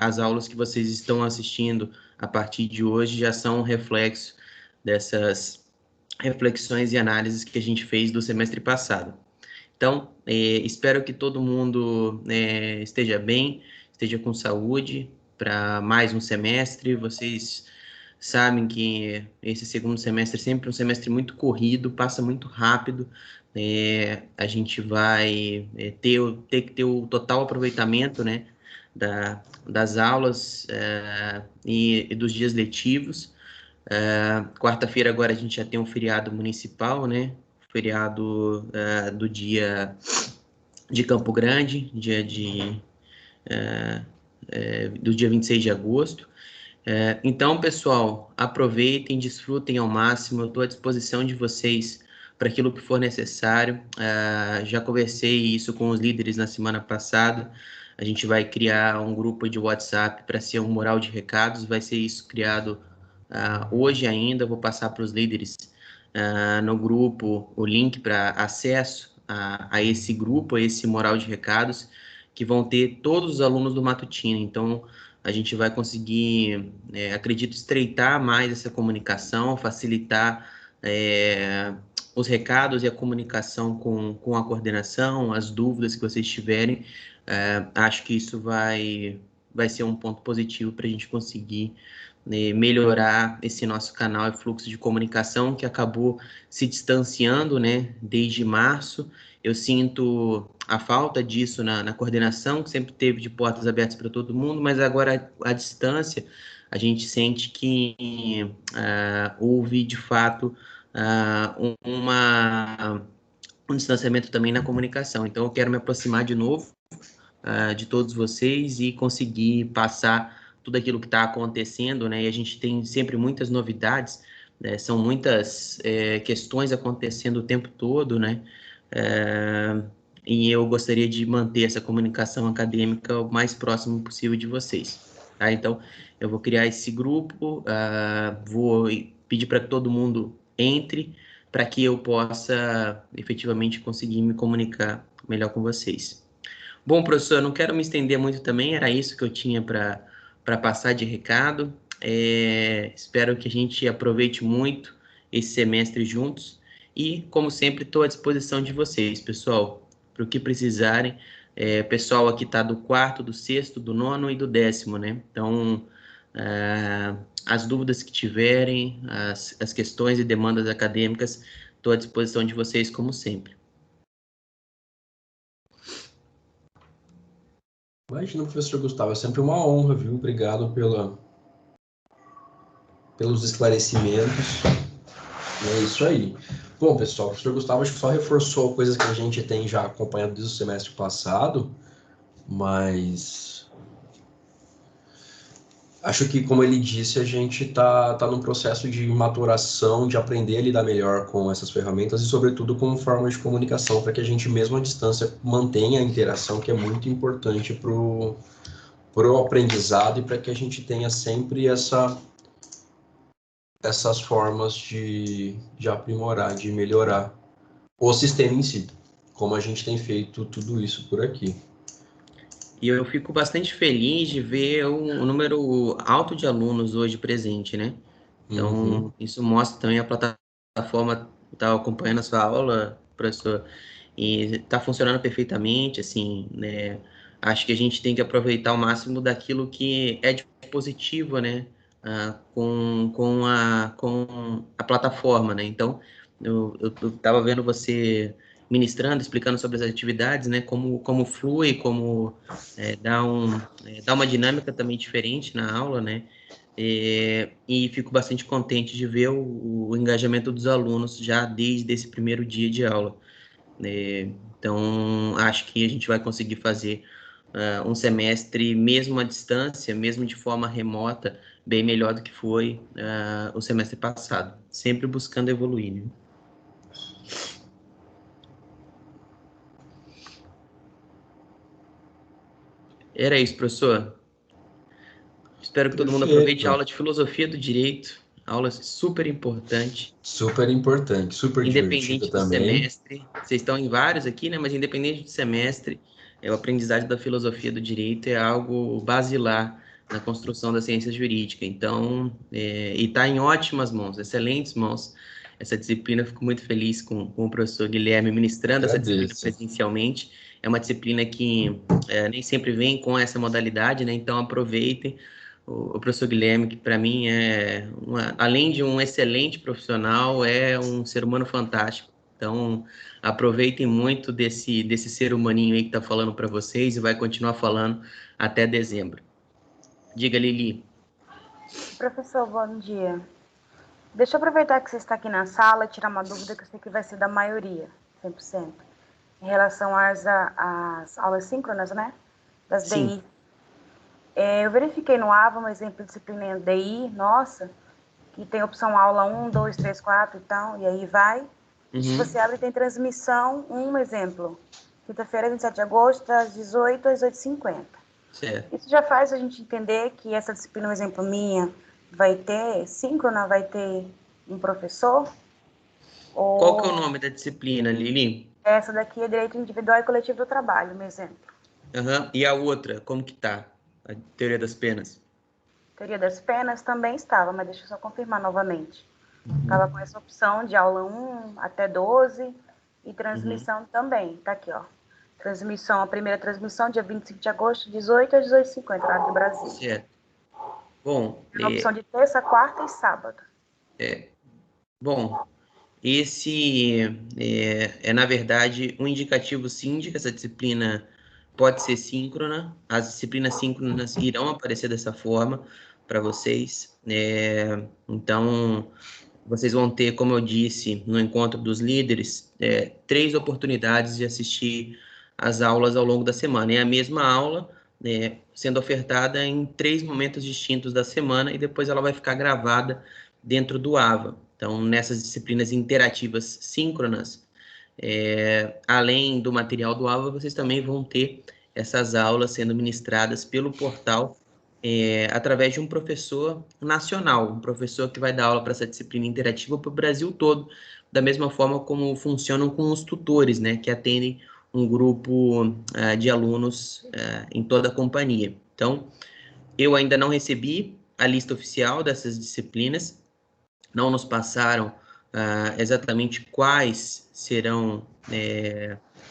as aulas que vocês estão assistindo a partir de hoje já são um reflexo dessas reflexões e análises que a gente fez do semestre passado. Então, espero que todo mundo esteja bem, esteja com saúde para mais um semestre. Vocês sabem que esse segundo semestre é sempre um semestre muito corrido, passa muito rápido. A gente vai ter que ter o total aproveitamento, né, das aulas e dos dias letivos. Quarta-feira agora a gente já tem um feriado municipal, né, feriado do dia de Campo Grande, do dia 26 de agosto. Então, pessoal, aproveitem, desfrutem ao máximo. Eu estou à disposição de vocês para aquilo que for necessário. Já conversei isso com os líderes na semana passada. A gente vai criar um grupo de WhatsApp para ser um mural de recados. Vai ser isso criado hoje ainda. Vou passar para os líderes no grupo o link para acesso a esse grupo, a esse mural de recados, que vão ter todos os alunos do matutino. Então, a gente vai conseguir, acredito, estreitar mais essa comunicação, facilitar os recados e a comunicação com a coordenação, as dúvidas que vocês tiverem. Acho que isso vai ser um ponto positivo para a gente conseguir melhorar esse nosso canal e fluxo de comunicação que acabou se distanciando, né, desde março. Eu sinto a falta disso na coordenação, que sempre teve de portas abertas para todo mundo, mas agora à distância a gente sente que houve, de fato, um distanciamento também na comunicação. Então, eu quero me aproximar de novo de todos vocês e conseguir passar tudo aquilo que está acontecendo, né? E a gente tem sempre muitas novidades, né? São muitas questões acontecendo o tempo todo, né? E eu gostaria de manter essa comunicação acadêmica o mais próximo possível de vocês, tá? Então, eu vou criar esse grupo, vou pedir para que todo mundo entre, para que eu possa efetivamente conseguir me comunicar melhor com vocês. Bom, professor, eu não quero me estender muito também, era isso que eu tinha para passar de recado. Espero que a gente aproveite muito esse semestre juntos e, como sempre, estou à disposição de vocês, pessoal, para o que precisarem. Pessoal aqui está do 4º, do 6º, do 9º e do 10º, né? Então, as dúvidas que tiverem, as questões e demandas acadêmicas, estou à disposição de vocês, como sempre. Imagina, professor Gustavo, é sempre uma honra, viu? Obrigado pelos esclarecimentos. É isso aí. Bom, pessoal, o professor Gustavo acho que só reforçou coisas que a gente tem já acompanhado desde o semestre passado, mas acho que, como ele disse, a gente está num processo de maturação, de aprender a lidar melhor com essas ferramentas e, sobretudo, com formas de comunicação para que a gente, mesmo à distância, mantenha a interação, que é muito importante para o aprendizado e para que a gente tenha sempre essas formas de aprimorar, de melhorar o sistema em si, como a gente tem feito tudo isso por aqui. E eu fico bastante feliz de ver um número alto de alunos hoje presente, né? Então, isso mostra também a plataforma está acompanhando a sua aula, professor, e está funcionando perfeitamente, assim, né? Acho que a gente tem que aproveitar o máximo daquilo que é de positivo, né? Com a plataforma, né? Então, eu estava vendo você ministrando, explicando sobre as atividades, né? Como flui, como dá uma dinâmica também diferente na aula, né? E fico bastante contente de ver o engajamento dos alunos já desde esse primeiro dia de aula. Então, acho que a gente vai conseguir fazer um semestre, mesmo à distância, mesmo de forma remota, bem melhor do que foi o semestre passado, sempre buscando evoluir, né? Era isso, professor. Espero que todo mundo aproveite a aula de filosofia do direito, aula super importante. Super importante, super divertida Independente do também. semestre, vocês estão em vários aqui, né? Mas independente do semestre, o aprendizagem da filosofia do direito é algo basilar na construção da ciência jurídica. Então, e está em ótimas mãos, excelentes mãos. Essa disciplina, eu fico muito feliz com o professor Guilherme ministrando essa disciplina presencialmente. É uma disciplina que nem sempre vem com essa modalidade, né? Então, aproveitem. O professor Guilherme, que para mim além de um excelente profissional, é um ser humano fantástico. Então, aproveitem muito desse ser humaninho aí que está falando para vocês e vai continuar falando até dezembro. Diga, Lili. Professor, bom dia. Deixa eu aproveitar que você está aqui na sala e tirar uma dúvida que eu sei que vai ser da maioria, 100%. Em relação às aulas síncronas, né? Das Sim. DI. Eu verifiquei no AVA um exemplo de disciplina em DI, nossa, que tem opção aula 1, 2, 3, 4 e tal, e aí vai. Se você abre, tem transmissão, um exemplo. Quinta-feira, 27 de agosto, das 18 às 8h50. Certo. Isso já faz a gente entender que essa disciplina, um exemplo minha, vai ter síncrona, vai ter um professor? Qual que é o nome da disciplina, Lili? Essa daqui é Direito Individual e Coletivo do Trabalho, um exemplo. E a outra, como que tá? A Teoria das Penas. Teoria das Penas também estava, mas deixa eu só confirmar novamente. Estava com essa opção de aula 1 até 12 e transmissão também. Tá aqui, ó. Transmissão, a primeira transmissão, dia 25 de agosto, 18 às 18h50, horário do Brasil. Certo. Bom, Tem a opção de terça, quarta e sábado. Bom, esse na verdade, um indicativo sim de que essa disciplina pode ser síncrona. As disciplinas síncronas irão aparecer dessa forma para vocês. Então, vocês vão ter, como eu disse, no encontro dos líderes, 3 oportunidades de assistir as aulas ao longo da semana. É a mesma aula, sendo ofertada em 3 momentos distintos da semana, e depois ela vai ficar gravada dentro do AVA. Então, nessas disciplinas interativas síncronas, além do material do AVA, vocês também vão ter essas aulas sendo ministradas pelo portal, através de um professor nacional, um professor que vai dar aula para essa disciplina interativa para o Brasil todo, da mesma forma como funcionam com os tutores, né, que atendem um grupo de alunos em toda a companhia. Então, eu ainda não recebi a lista oficial dessas disciplinas, não nos passaram exatamente quais serão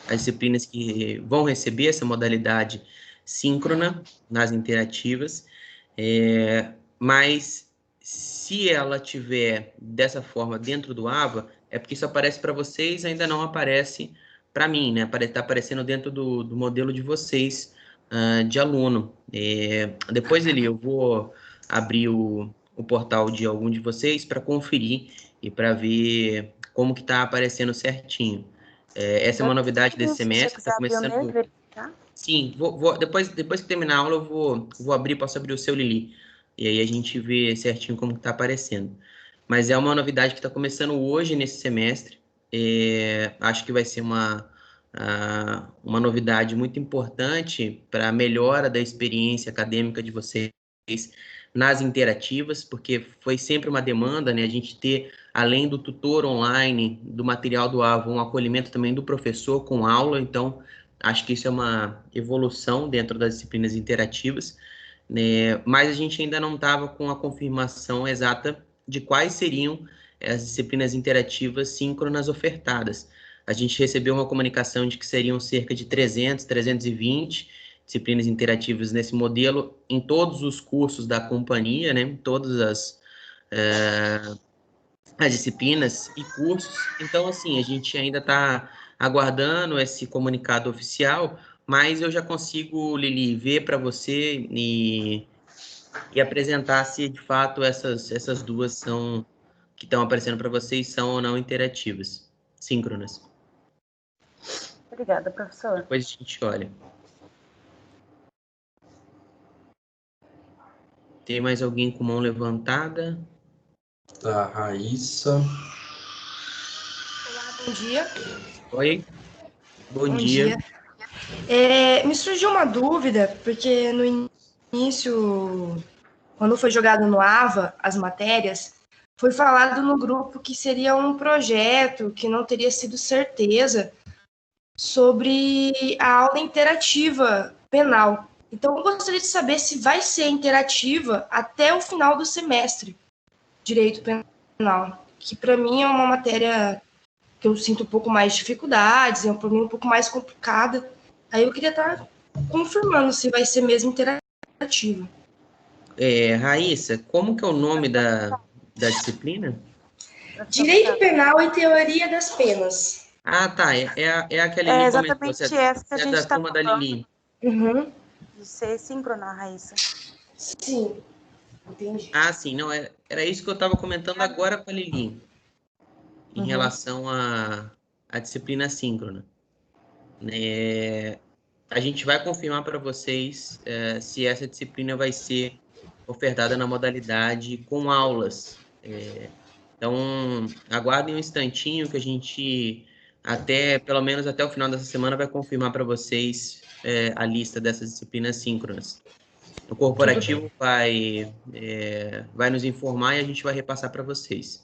as disciplinas que vão receber essa modalidade síncrona nas interativas, mas se ela tiver dessa forma dentro do AVA, é porque isso aparece para vocês, ainda não aparece para mim, né? Está aparecendo dentro do modelo de vocês, de aluno. Depois, eu vou abrir o portal de algum de vocês para conferir e para ver como que está aparecendo certinho. Essa é uma novidade desse semestre, está começando... Sim, depois que terminar a aula, eu vou abrir, posso abrir o seu, Lili, e aí a gente vê certinho como está aparecendo. Mas é uma novidade que está começando hoje nesse semestre. Acho que vai ser uma novidade muito importante para a melhora da experiência acadêmica de vocês nas interativas, porque foi sempre uma demanda, né, a gente ter, além do tutor online, do material do AVA, um acolhimento também do professor com aula. Então, acho que isso é uma evolução dentro das disciplinas interativas, né, mas a gente ainda não estava com a confirmação exata de quais seriam as disciplinas interativas síncronas ofertadas. A gente recebeu uma comunicação de que seriam cerca de 320 disciplinas interativas nesse modelo, em todos os cursos da companhia, né, todas as disciplinas e cursos. Então, assim, a gente ainda está aguardando esse comunicado oficial, mas eu já consigo, Lili, ver para você e apresentar se de fato essas duas são, que estão aparecendo para vocês, são ou não interativas, síncronas. Obrigada, professor. Depois a gente olha. Tem mais alguém com mão levantada? Da Raíssa. Olá, bom dia. Oi. Bom dia. Me surgiu uma dúvida, porque no início, quando foi jogado no AVA, as matérias, foi falado no grupo que seria um projeto, que não teria sido certeza, sobre a aula interativa penal. Então, eu gostaria de saber se vai ser interativa até o final do semestre, direito penal, que para mim é uma matéria que eu sinto um pouco mais de dificuldades, é para mim um pouco mais complicada. Aí eu queria estar confirmando se vai ser mesmo interativa. Raíssa, como que é o nome da disciplina? Direito penal e teoria das penas. Ah, tá. É aquela Lili exatamente comentou. Você essa que a gente da está turma falando. Da Lili. Uhum. De ser síncrona, Raíssa. Sim, entendi. Ah, sim. Não, era isso que eu estava comentando agora com a Lili, em relação à disciplina síncrona. A gente vai confirmar para vocês se essa disciplina vai ser ofertada na modalidade com aulas. Então, aguardem um instantinho que a gente, pelo menos até o final dessa semana, vai confirmar para vocês a lista dessas disciplinas síncronas. O corporativo vai nos informar e a gente vai repassar para vocês.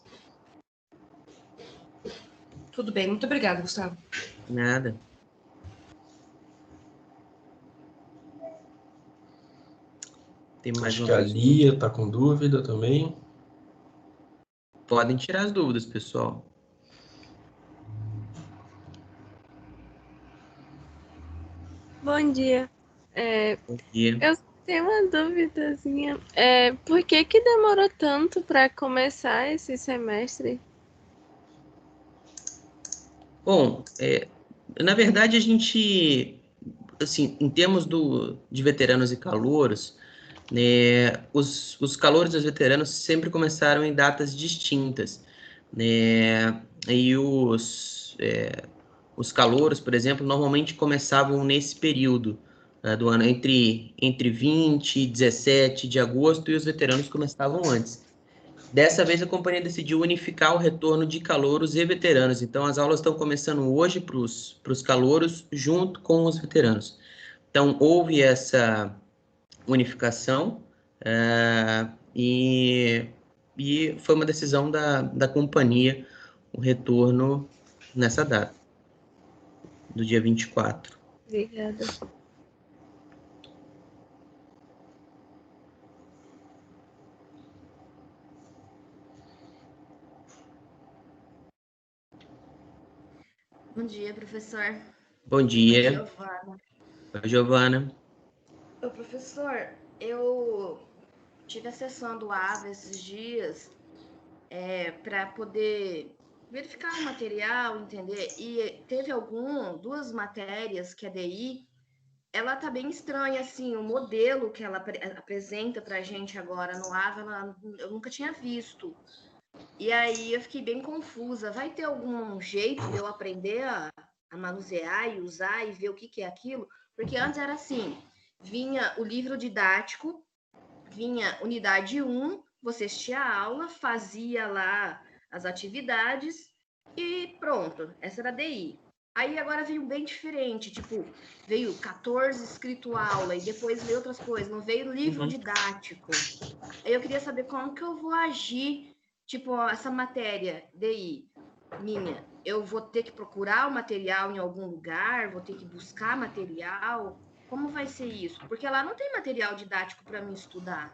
Tudo bem, muito obrigada, Gustavo. Nada. Tem mais Acho que a Lia está com dúvida também. Podem tirar as dúvidas, pessoal. Bom dia. Bom dia. Eu tenho uma dúvidazinha. Por que demorou tanto para começar esse semestre? Bom, na verdade, a gente, assim, em termos de veteranos e calouros, os calouros e os veteranos sempre começaram em datas distintas. E os calouros, por exemplo, normalmente começavam nesse período do ano, entre 20 e 17 de agosto, e os veteranos começavam antes. Dessa vez, a companhia decidiu unificar o retorno de calouros e veteranos. Então, as aulas estão começando hoje para os calouros, junto com os veteranos. Então, houve essa unificação e foi uma decisão da companhia o retorno nessa data, do dia 24. Obrigada. Bom dia, professor. Bom dia. Giovana. Oi, Giovana. Ô, professor, eu tive a sessão do AVA esses dias para poder verificar o material, entender. E teve duas matérias que a DI, ela tá bem estranha, assim, o modelo que ela apresenta para a gente agora no AVA, eu nunca tinha visto. E aí eu fiquei bem confusa. Vai ter algum jeito de eu aprender a manusear e usar e ver o que é aquilo? Porque antes era assim, vinha o livro didático, vinha unidade 1, você assistia a aula, fazia lá as atividades e pronto, essa era a DI. Aí agora veio bem diferente, tipo, veio 14 escrito aula e depois veio outras coisas, não veio livro didático. Aí eu queria saber como que eu vou agir, tipo, essa matéria DI minha, eu vou ter que procurar o material em algum lugar, vou ter que buscar material, como vai ser isso? Porque lá não tem material didático para mim estudar.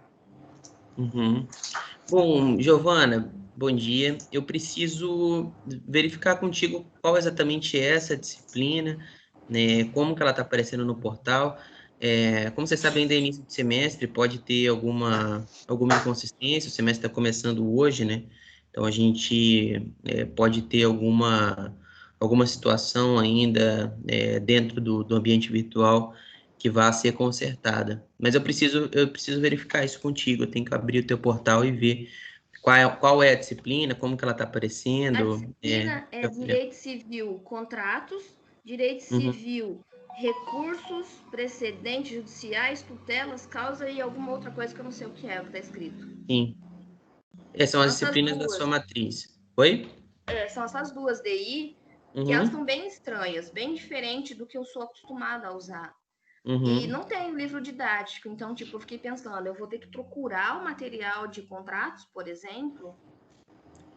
Bom, Giovana, bom dia. Eu preciso verificar contigo qual exatamente é essa disciplina, né? Como que ela está aparecendo no portal. Como você sabe, ainda é início de semestre, pode ter alguma inconsistência. O semestre está começando hoje, né? Então, a gente pode ter alguma situação ainda dentro do ambiente virtual que vá ser consertada. Mas eu preciso verificar isso contigo. Eu tenho que abrir o teu portal e ver qual é a disciplina, como que ela está aparecendo. A disciplina é Direito Civil, Contratos, Direito Civil, Recursos, Precedentes Judiciais, Tutelas, Causa e alguma outra coisa que eu não sei o que está escrito. Sim. São as disciplinas da sua matriz. Oi? São essas duas DI, que elas estão bem estranhas, bem diferente do que eu sou acostumada a usar. E não tem livro didático, então, tipo, eu fiquei pensando, eu vou ter que procurar o material de contratos, por exemplo,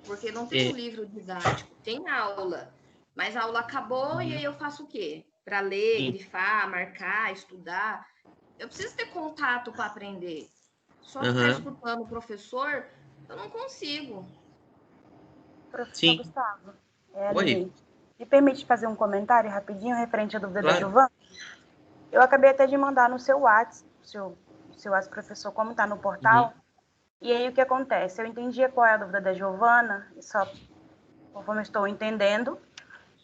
porque não tem um livro didático, tem aula, mas a aula acabou e aí eu faço o quê? Para ler, grifar, marcar, estudar. Eu preciso ter contato para aprender. Só ficar escutando o professor, eu não consigo. Professor Gustavo, me permite fazer um comentário rapidinho referente à dúvida da Giovana? Eu acabei até de mandar no seu WhatsApp, seu WhatsApp, professor, como está no portal. E aí o que acontece? Eu entendi qual é a dúvida da Giovana, só conforme eu estou entendendo.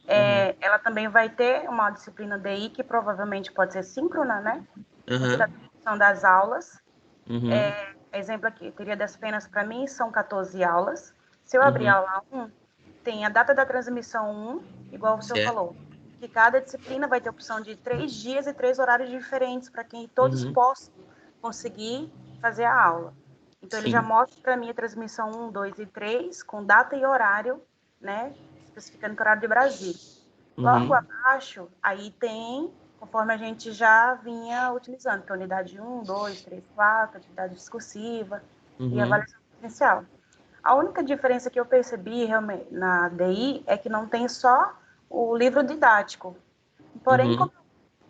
Ela também vai ter uma disciplina DI que provavelmente pode ser síncrona, né? Da transmissão das aulas. Exemplo aqui, teria das penas para mim, são 14 aulas. Se eu abrir a aula 1, tem a data da transmissão 1, igual o senhor falou, que cada disciplina vai ter opção de 3 dias e 3 horários diferentes para que todos possam conseguir fazer a aula. Então, ele já mostra para mim a transmissão 1, 2 e 3, com data e horário, né? Especificando que horário de Brasília. Logo abaixo, aí tem, conforme a gente já vinha utilizando, que é a unidade 1, 2, 3, 4, atividade discursiva e avaliação presencial. A única diferença que eu percebi realmente na DI é que não tem só o livro didático. Porém, como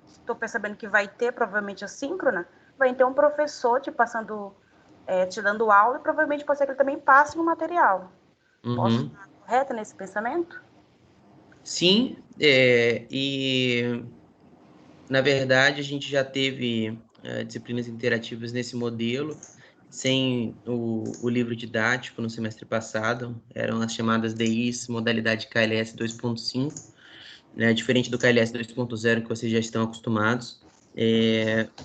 estou percebendo que vai ter provavelmente a síncrona, vai ter um professor te passando, te dando aula, e provavelmente pode ser que ele também passe no material. Posso estar correta nesse pensamento? Sim, e na verdade a gente já teve disciplinas interativas nesse modelo, sem o livro didático no semestre passado, eram as chamadas DIs, modalidade KLS 2.5, né, diferente do KLS 2.0 que vocês já estão acostumados,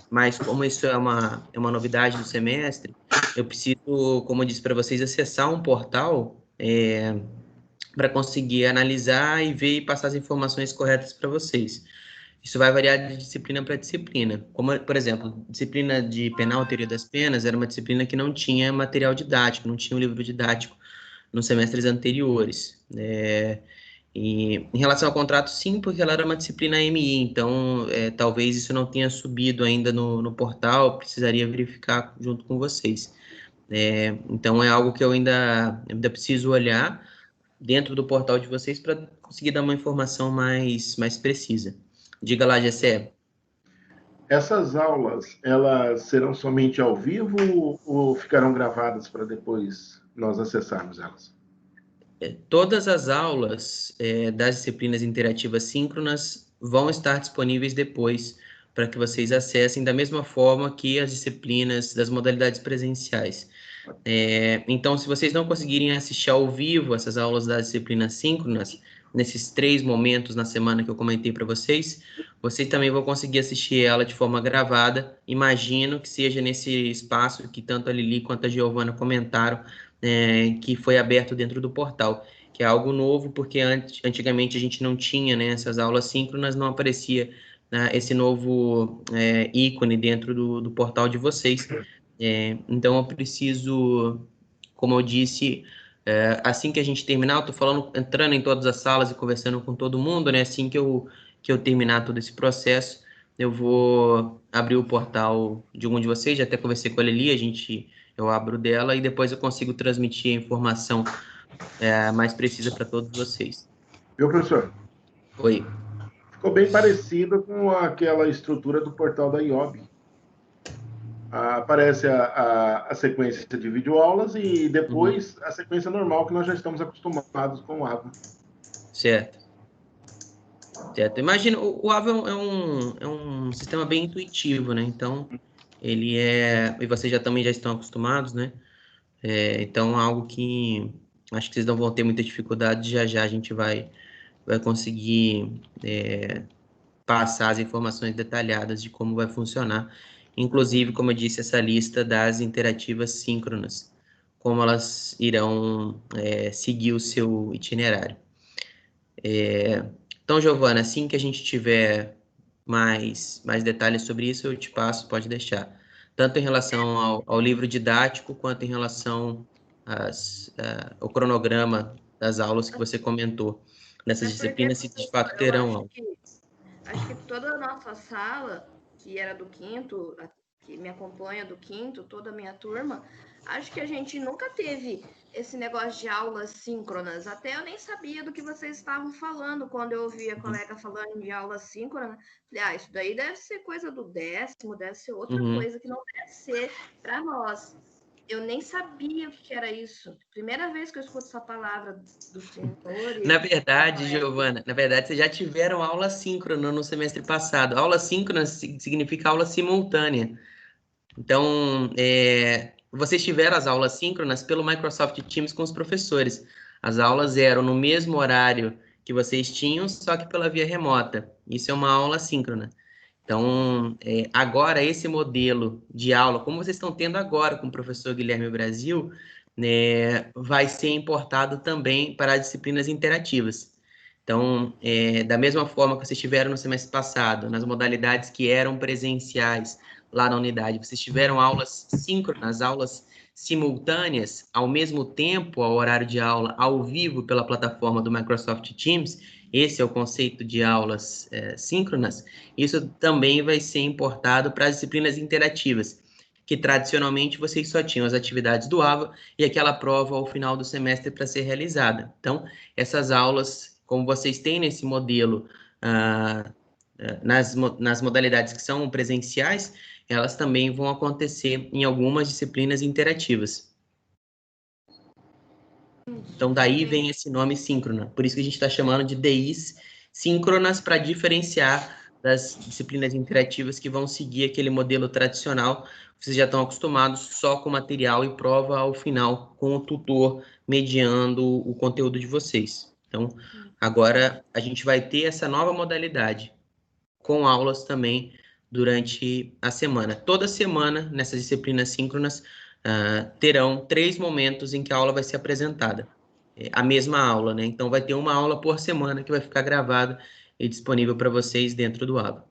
mas como isso é uma novidade do semestre, eu preciso, como eu disse para vocês, acessar um portal para conseguir analisar e ver e passar as informações corretas para vocês. Isso vai variar de disciplina para disciplina. Como, por exemplo, disciplina de penal, teoria das penas, era uma disciplina que não tinha material didático, não tinha um livro didático nos semestres anteriores. E em relação ao contrato, sim, porque ela era uma disciplina MI, então talvez isso não tenha subido ainda no portal, precisaria verificar junto com vocês. Então é algo que eu ainda preciso olhar dentro do portal de vocês para conseguir dar uma informação mais precisa. Diga lá, Gessé. Essas aulas, elas serão somente ao vivo ou ficarão gravadas para depois nós acessarmos elas? Todas as aulas das disciplinas interativas síncronas vão estar disponíveis depois para que vocês acessem da mesma forma que as disciplinas das modalidades presenciais. Então, se vocês não conseguirem assistir ao vivo essas aulas das disciplinas síncronas, nesses 3 momentos na semana que eu comentei para vocês, vocês também vão conseguir assistir ela de forma gravada. Imagino que seja nesse espaço que tanto a Lili quanto a Giovana comentaram, que foi aberto dentro do portal, que é algo novo, porque antigamente a gente não tinha, né, essas aulas síncronas, não aparecia esse novo ícone dentro do portal de vocês. Então eu preciso, como eu disse, assim que a gente terminar, eu estou falando, entrando em todas as salas e conversando com todo mundo, né? Assim que eu terminar todo esse processo, eu vou abrir o portal de algum de vocês, já até conversei com a Lili, eu abro dela e depois eu consigo transmitir a informação mais precisa para todos vocês. Viu, professor? Oi. Ficou bem parecido com aquela estrutura do portal da IOB. Aparece a sequência de videoaulas e depois a sequência normal que nós já estamos acostumados com o AVA. Certo. Imagina, o AVA é um sistema bem intuitivo, né? Então, ele e vocês também já estão acostumados, né? Então, algo que acho que vocês não vão ter muita dificuldade, já a gente vai conseguir passar as informações detalhadas de como vai funcionar. Inclusive, como eu disse, essa lista das interativas síncronas, como elas irão seguir o seu itinerário. Então, Giovana, assim que a gente tiver mais detalhes sobre isso, eu te passo, pode deixar. Tanto em relação ao livro didático, quanto em relação ao cronograma das aulas que você comentou. Nessas disciplinas, se de fato terão aula. Acho que toda a nossa sala, que era do quinto, que me acompanha do quinto, toda a minha turma, acho que a gente nunca teve esse negócio de aulas síncronas. Até eu nem sabia do que vocês estavam falando quando eu ouvi a colega falando de aula síncrona. Falei, isso daí deve ser coisa do 10º, deve ser outra coisa que não deve ser para nós. Eu nem sabia o que era isso. Primeira vez que eu escuto essa palavra do senhor. Na verdade, Giovana, vocês já tiveram aula síncrona no semestre passado. Aula síncrona significa aula simultânea. Então, vocês tiveram as aulas síncronas pelo Microsoft Teams com os professores. As aulas eram no mesmo horário que vocês tinham, só que pela via remota. Isso é uma aula síncrona. Então, agora, esse modelo de aula, como vocês estão tendo agora com o professor Guilherme Brasil, vai ser importado também para as disciplinas interativas. Então, da mesma forma que vocês tiveram no semestre passado, nas modalidades que eram presenciais lá na unidade, vocês tiveram aulas síncronas, aulas simultâneas, ao mesmo tempo, ao horário de aula, ao vivo pela plataforma do Microsoft Teams. Esse é o conceito de aulas síncronas. Isso também vai ser importado para as disciplinas interativas, que tradicionalmente vocês só tinham as atividades do AVA e aquela prova ao final do semestre para ser realizada. Então, essas aulas, como vocês têm nesse modelo, nas modalidades que são presenciais, elas também vão acontecer em algumas disciplinas interativas. Então, daí vem esse nome síncrona. Por isso que a gente está chamando de DIs síncronas, para diferenciar das disciplinas interativas que vão seguir aquele modelo tradicional. Vocês já estão acostumados só com material e prova ao final, com o tutor mediando o conteúdo de vocês. Então, agora a gente vai ter essa nova modalidade, com aulas também durante a semana. Toda semana, nessas disciplinas síncronas, terão 3 momentos em que a aula vai ser apresentada. a mesma aula, né? Então, vai ter uma aula por semana que vai ficar gravada e disponível para vocês dentro do ABA.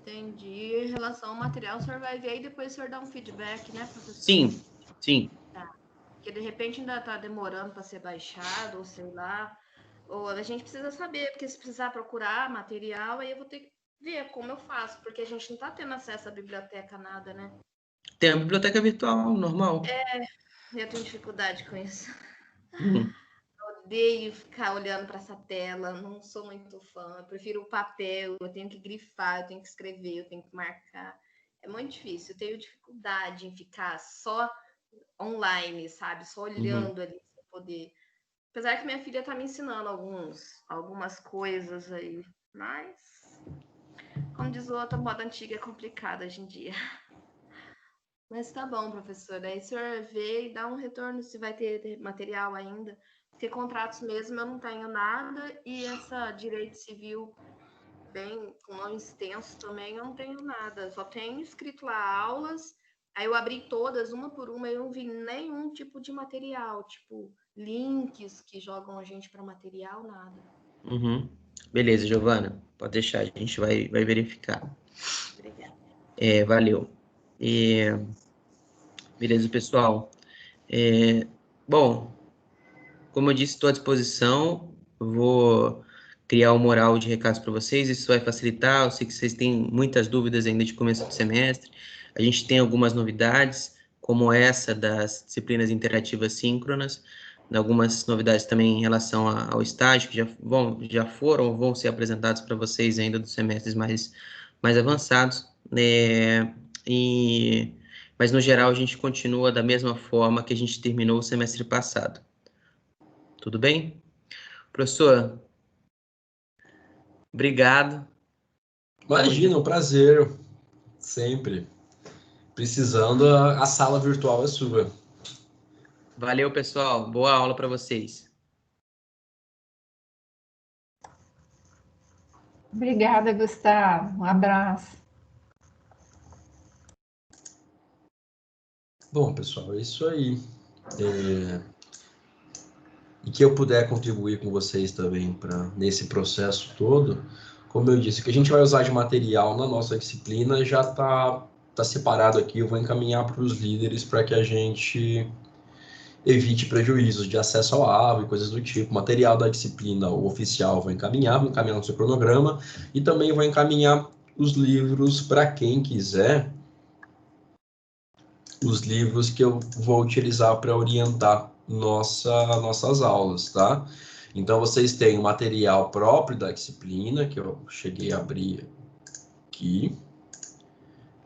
Entendi. Em relação ao material, o senhor vai ver e depois o senhor dá um feedback, né, professor? Sim, sim. Tá. Porque de repente ainda está demorando para ser baixado, ou sei lá. Ou a gente precisa saber, porque se precisar procurar material, aí eu vou ter que ver como eu faço, porque a gente não está tendo acesso à biblioteca, nada, né? Tem a biblioteca virtual, normal. Eu tenho dificuldade com isso. Uhum. Odeio ficar olhando para essa tela, não sou muito fã. Eu prefiro o papel, eu tenho que grifar, eu tenho que escrever, eu tenho que marcar. É muito difícil, eu tenho dificuldade em ficar só online, sabe? Só olhando ali para poder. Apesar que minha filha está me ensinando algumas coisas aí, mas, como diz o outro, a moda antiga é complicada hoje em dia. Mas tá bom, professor. Aí o senhor vê e dá um retorno se vai ter material ainda. Porque contratos mesmo eu não tenho nada e essa direito civil bem com nome extenso também eu não tenho nada. Só tenho escrito lá aulas. Aí eu abri todas, uma por uma, e eu não vi nenhum tipo de material, tipo links que jogam a gente para material, nada. Uhum. Beleza, Giovana. Pode deixar, a gente vai verificar. Obrigada. Valeu. Beleza, pessoal. Bom, como eu disse, estou à disposição. Eu vou criar um mural de recados para vocês. Isso vai facilitar. Eu sei que vocês têm muitas dúvidas ainda de começo do semestre. A gente tem algumas novidades, como essa das disciplinas interativas síncronas. Algumas novidades também em relação ao estágio, que já foram ou vão ser apresentados para vocês ainda dos semestres mais avançados. Mas, no geral, a gente continua da mesma forma que a gente terminou o semestre passado. Tudo bem? Professor, obrigado. Imagina, um prazer. Sempre. Precisando, a sala virtual é sua. Valeu, pessoal. Boa aula para vocês. Obrigada, Gustavo. Um abraço. Bom, pessoal, é isso aí. E que eu puder contribuir com vocês também nesse processo todo, como eu disse, o que a gente vai usar de material na nossa disciplina já está separado aqui. Eu vou encaminhar para os líderes para que a gente evite prejuízos de acesso ao AVA e coisas do tipo. Material da disciplina, o oficial, vou encaminhar no seu cronograma, e também vou encaminhar os livros para quem quiser, os livros que eu vou utilizar para orientar nossas aulas, tá? Então, vocês têm o material próprio da disciplina, que eu cheguei a abrir aqui.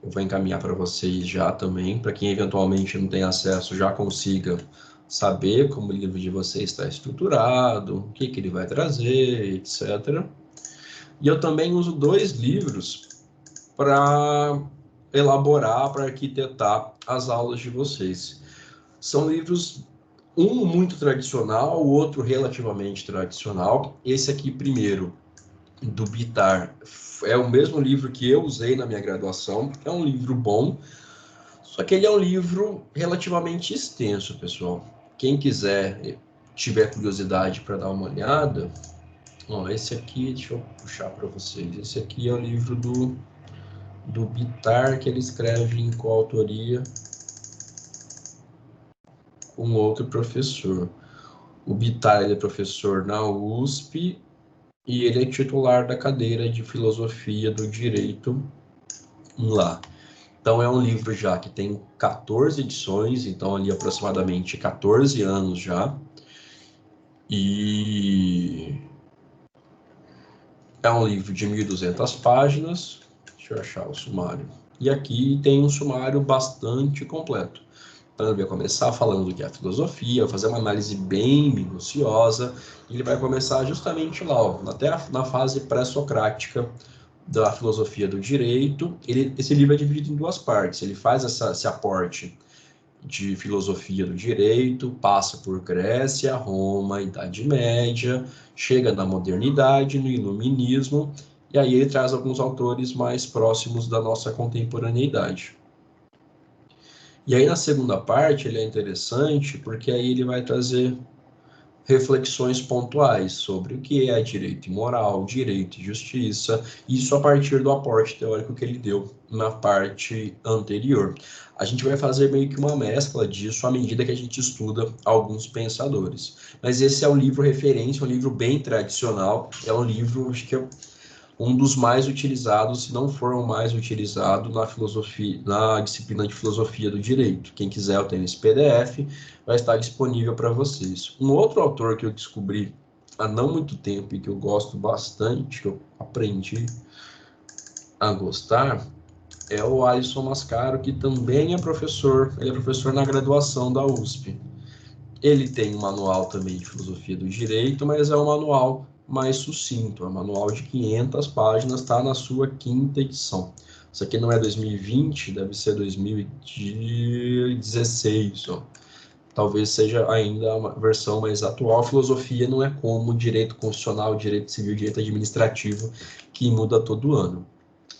Eu vou encaminhar para vocês já também, para quem eventualmente não tem acesso, já consiga saber como o livro de vocês está estruturado, o que ele vai trazer, etc. E eu também uso 2 livros para elaborar, para arquitetar as aulas de vocês. São livros, um muito tradicional, o outro relativamente tradicional. Esse aqui primeiro, do Bitar, é o mesmo livro que eu usei na minha graduação. É um livro bom, só que ele é um livro relativamente extenso, pessoal. Quem quiser, tiver curiosidade para dar uma olhada, ó, esse aqui, deixa eu puxar para vocês. Esse aqui é o livro do Bitar, que ele escreve em coautoria com outro professor. O Bitar, ele é professor na USP e ele é titular da cadeira de Filosofia do Direito lá. Então, é um livro já que tem 14 edições, então ali aproximadamente 14 anos já. E é um livro de 1.200 páginas. Deixa eu achar o sumário. E aqui tem um sumário bastante completo. Então, ele vai começar falando do que é a filosofia, vai fazer uma análise bem minuciosa, e ele vai começar justamente lá, ó, até na fase pré-socrática da filosofia do direito. Esse livro é dividido em 2 partes. Ele faz esse aporte de filosofia do direito, passa por Grécia, Roma, Idade Média, chega na modernidade, no iluminismo, e aí ele traz alguns autores mais próximos da nossa contemporaneidade. E aí na segunda parte ele é interessante porque aí ele vai trazer reflexões pontuais sobre o que é direito e moral, direito e justiça, isso a partir do aporte teórico que ele deu na parte anterior. A gente vai fazer meio que uma mescla disso à medida que a gente estuda alguns pensadores. Mas esse é um livro referência, um livro bem tradicional, é um livro, acho que é um dos mais utilizados, se não for o mais utilizado na filosofia, na disciplina de filosofia do direito. Quem quiser, eu tenho esse PDF, vai estar disponível para vocês. Um outro autor que eu descobri há não muito tempo e que eu gosto bastante, que eu aprendi a gostar, é o Alisson Mascaro, que também é professor, ele é professor na graduação da USP. Ele tem um manual também de filosofia do direito, mas é um manual mais sucinto, é um manual de 500 páginas, está na sua 5ª edição. Isso aqui não é 2020, deve ser 2016, ó. Talvez seja ainda uma versão mais atual. Filosofia não é como direito constitucional, direito civil, direito administrativo, que muda todo ano.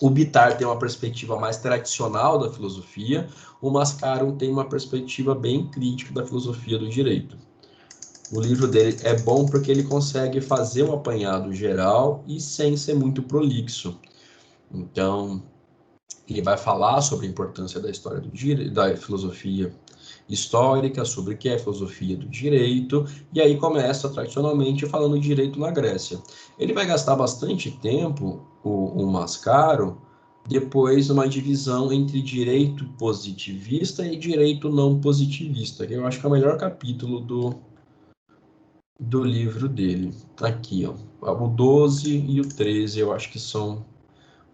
O Bittar tem uma perspectiva mais tradicional da filosofia, o Mascaro tem uma perspectiva bem crítica da filosofia do direito. O livro dele é bom porque ele consegue fazer um apanhado geral e sem ser muito prolixo. Então, ele vai falar sobre a importância da história do direito, da filosofia histórica, sobre o que é filosofia do direito, e aí começa tradicionalmente falando de direito na Grécia. Ele vai gastar bastante tempo, o Mascaro, depois uma divisão entre direito positivista e direito não positivista, que eu acho que é o melhor capítulo do livro dele. Aqui, ó, o 12 e o 13 eu acho que são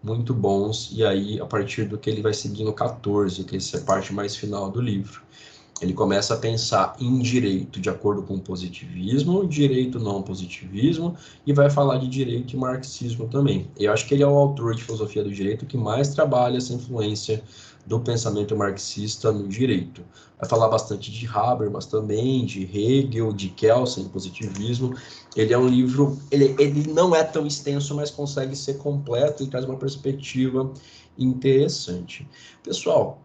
muito bons, e aí a partir do que ele vai seguir no 14, que essa é a parte mais final do livro. Ele começa a pensar em direito de acordo com o positivismo, direito não positivismo, e vai falar de direito e marxismo também. Eu acho que ele é o autor de filosofia do direito que mais trabalha essa influência do pensamento marxista no direito. Vai falar bastante de Habermas também, de Hegel, de Kelsen, positivismo. Ele é um livro, ele não é tão extenso, mas consegue ser completo e traz uma perspectiva interessante. Pessoal,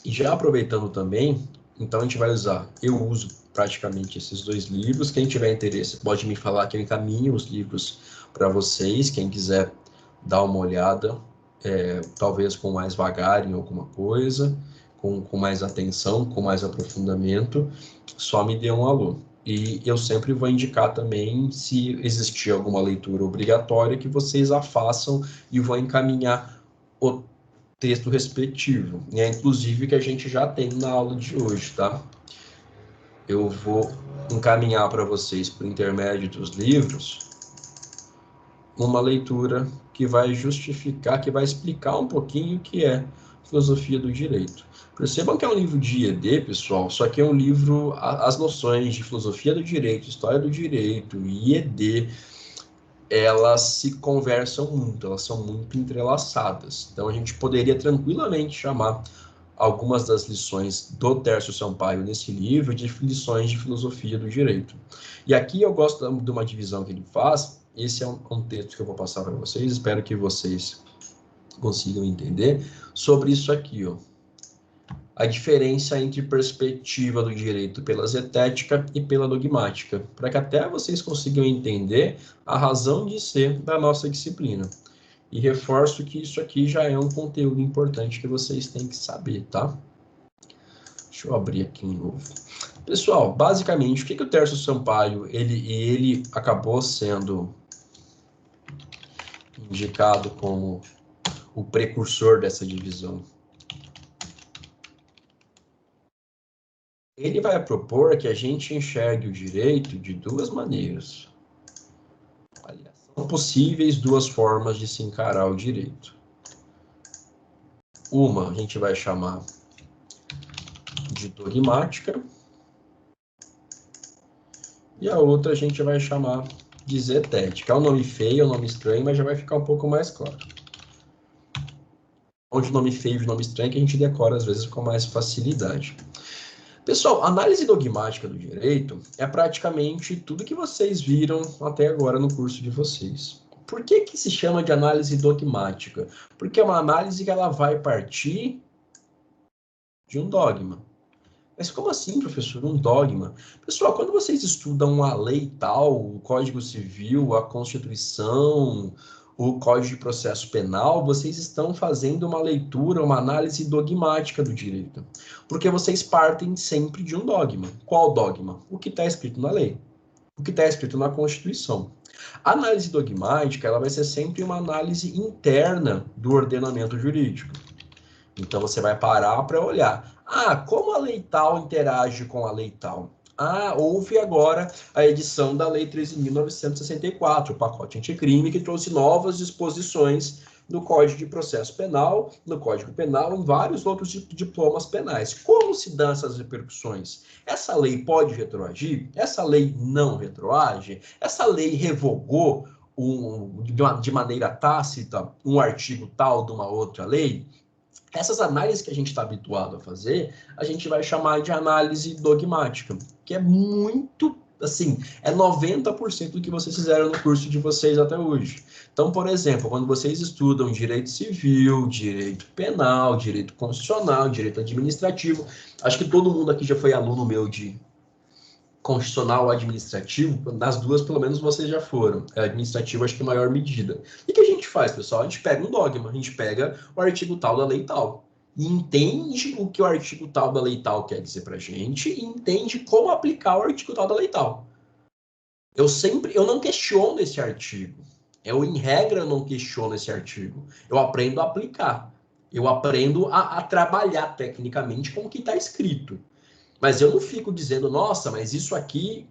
já aproveitando também, então a gente vai usar, eu uso praticamente esses 2 livros. Quem tiver interesse pode me falar que eu encaminho os livros para vocês. Quem quiser dar uma olhada, talvez com mais vagar em alguma coisa, com mais atenção, com mais aprofundamento, só me dê um alô. E eu sempre vou indicar também, se existir alguma leitura obrigatória, que vocês a façam e vou encaminhar o texto respectivo, inclusive que a gente já tem na aula de hoje, tá? Eu vou encaminhar para vocês, por intermédio dos livros, uma leitura que vai justificar, que vai explicar um pouquinho o que é filosofia do direito. Percebam que é um livro de IED, pessoal, só que é um livro, as noções de filosofia do direito, história do direito, IED, elas se conversam muito, elas são muito entrelaçadas. Então, a gente poderia tranquilamente chamar algumas das lições do Tércio Sampaio nesse livro de lições de filosofia do direito. E aqui eu gosto de uma divisão que ele faz. Esse é um texto que eu vou passar para vocês, espero que vocês consigam entender sobre isso aqui, ó. A diferença entre perspectiva do direito pela zetética e pela dogmática, para que até vocês consigam entender a razão de ser da nossa disciplina. E reforço que isso aqui já é um conteúdo importante que vocês têm que saber, tá? Deixa eu abrir aqui um novo. Pessoal, basicamente, o que o Tércio Sampaio, ele acabou sendo indicado como o precursor dessa divisão? Ele vai propor que a gente enxergue o direito de 2 maneiras. Aliás, são possíveis 2 formas de se encarar o direito. Uma a gente vai chamar de dogmática e a outra a gente vai chamar de zetética. É um nome feio, é um nome estranho, mas já vai ficar um pouco mais claro. Onde o nome feio e o nome estranho que a gente decora às vezes com mais facilidade. Pessoal, análise dogmática do direito é praticamente tudo que vocês viram até agora no curso de vocês. Por que se chama de análise dogmática? Porque é uma análise que ela vai partir de um dogma. Mas como assim, professor? Um dogma? Pessoal, quando vocês estudam a lei tal, o Código Civil, a Constituição, o Código de Processo Penal, vocês estão fazendo uma leitura, uma análise dogmática do direito. Porque vocês partem sempre de um dogma. Qual dogma? O que está escrito na lei. O que está escrito na Constituição. A análise dogmática, ela vai ser sempre uma análise interna do ordenamento jurídico. Então, você vai parar para olhar. Como a lei tal interage com a lei tal? Houve agora a edição da Lei 13.964, o pacote anticrime, que trouxe novas disposições no Código de Processo Penal, no Código Penal, em vários outros diplomas penais. Como se dão essas repercussões? Essa lei pode retroagir? Essa lei não retroage? Essa lei revogou de maneira tácita um artigo tal de uma outra lei? Essas análises que a gente está habituado a fazer, a gente vai chamar de análise dogmática, que é muito, assim, é 90% do que vocês fizeram no curso de vocês até hoje. Então, por exemplo, quando vocês estudam direito civil, direito penal, direito constitucional, direito administrativo, acho que todo mundo aqui já foi aluno meu de constitucional ou administrativo, nas duas, pelo menos, vocês já foram. Administrativo, acho que em maior medida. E o que a gente faz, pessoal? A gente pega um dogma, a gente pega o artigo tal da lei tal, e entende o que o artigo tal da lei tal quer dizer pra gente, e entende como aplicar o artigo tal da lei tal. Eu não questiono esse artigo. Em regra, eu não questiono esse artigo. Eu aprendo a aplicar. Eu aprendo a trabalhar tecnicamente com o que está escrito. Mas eu não fico dizendo, nossa, mas isso aqui,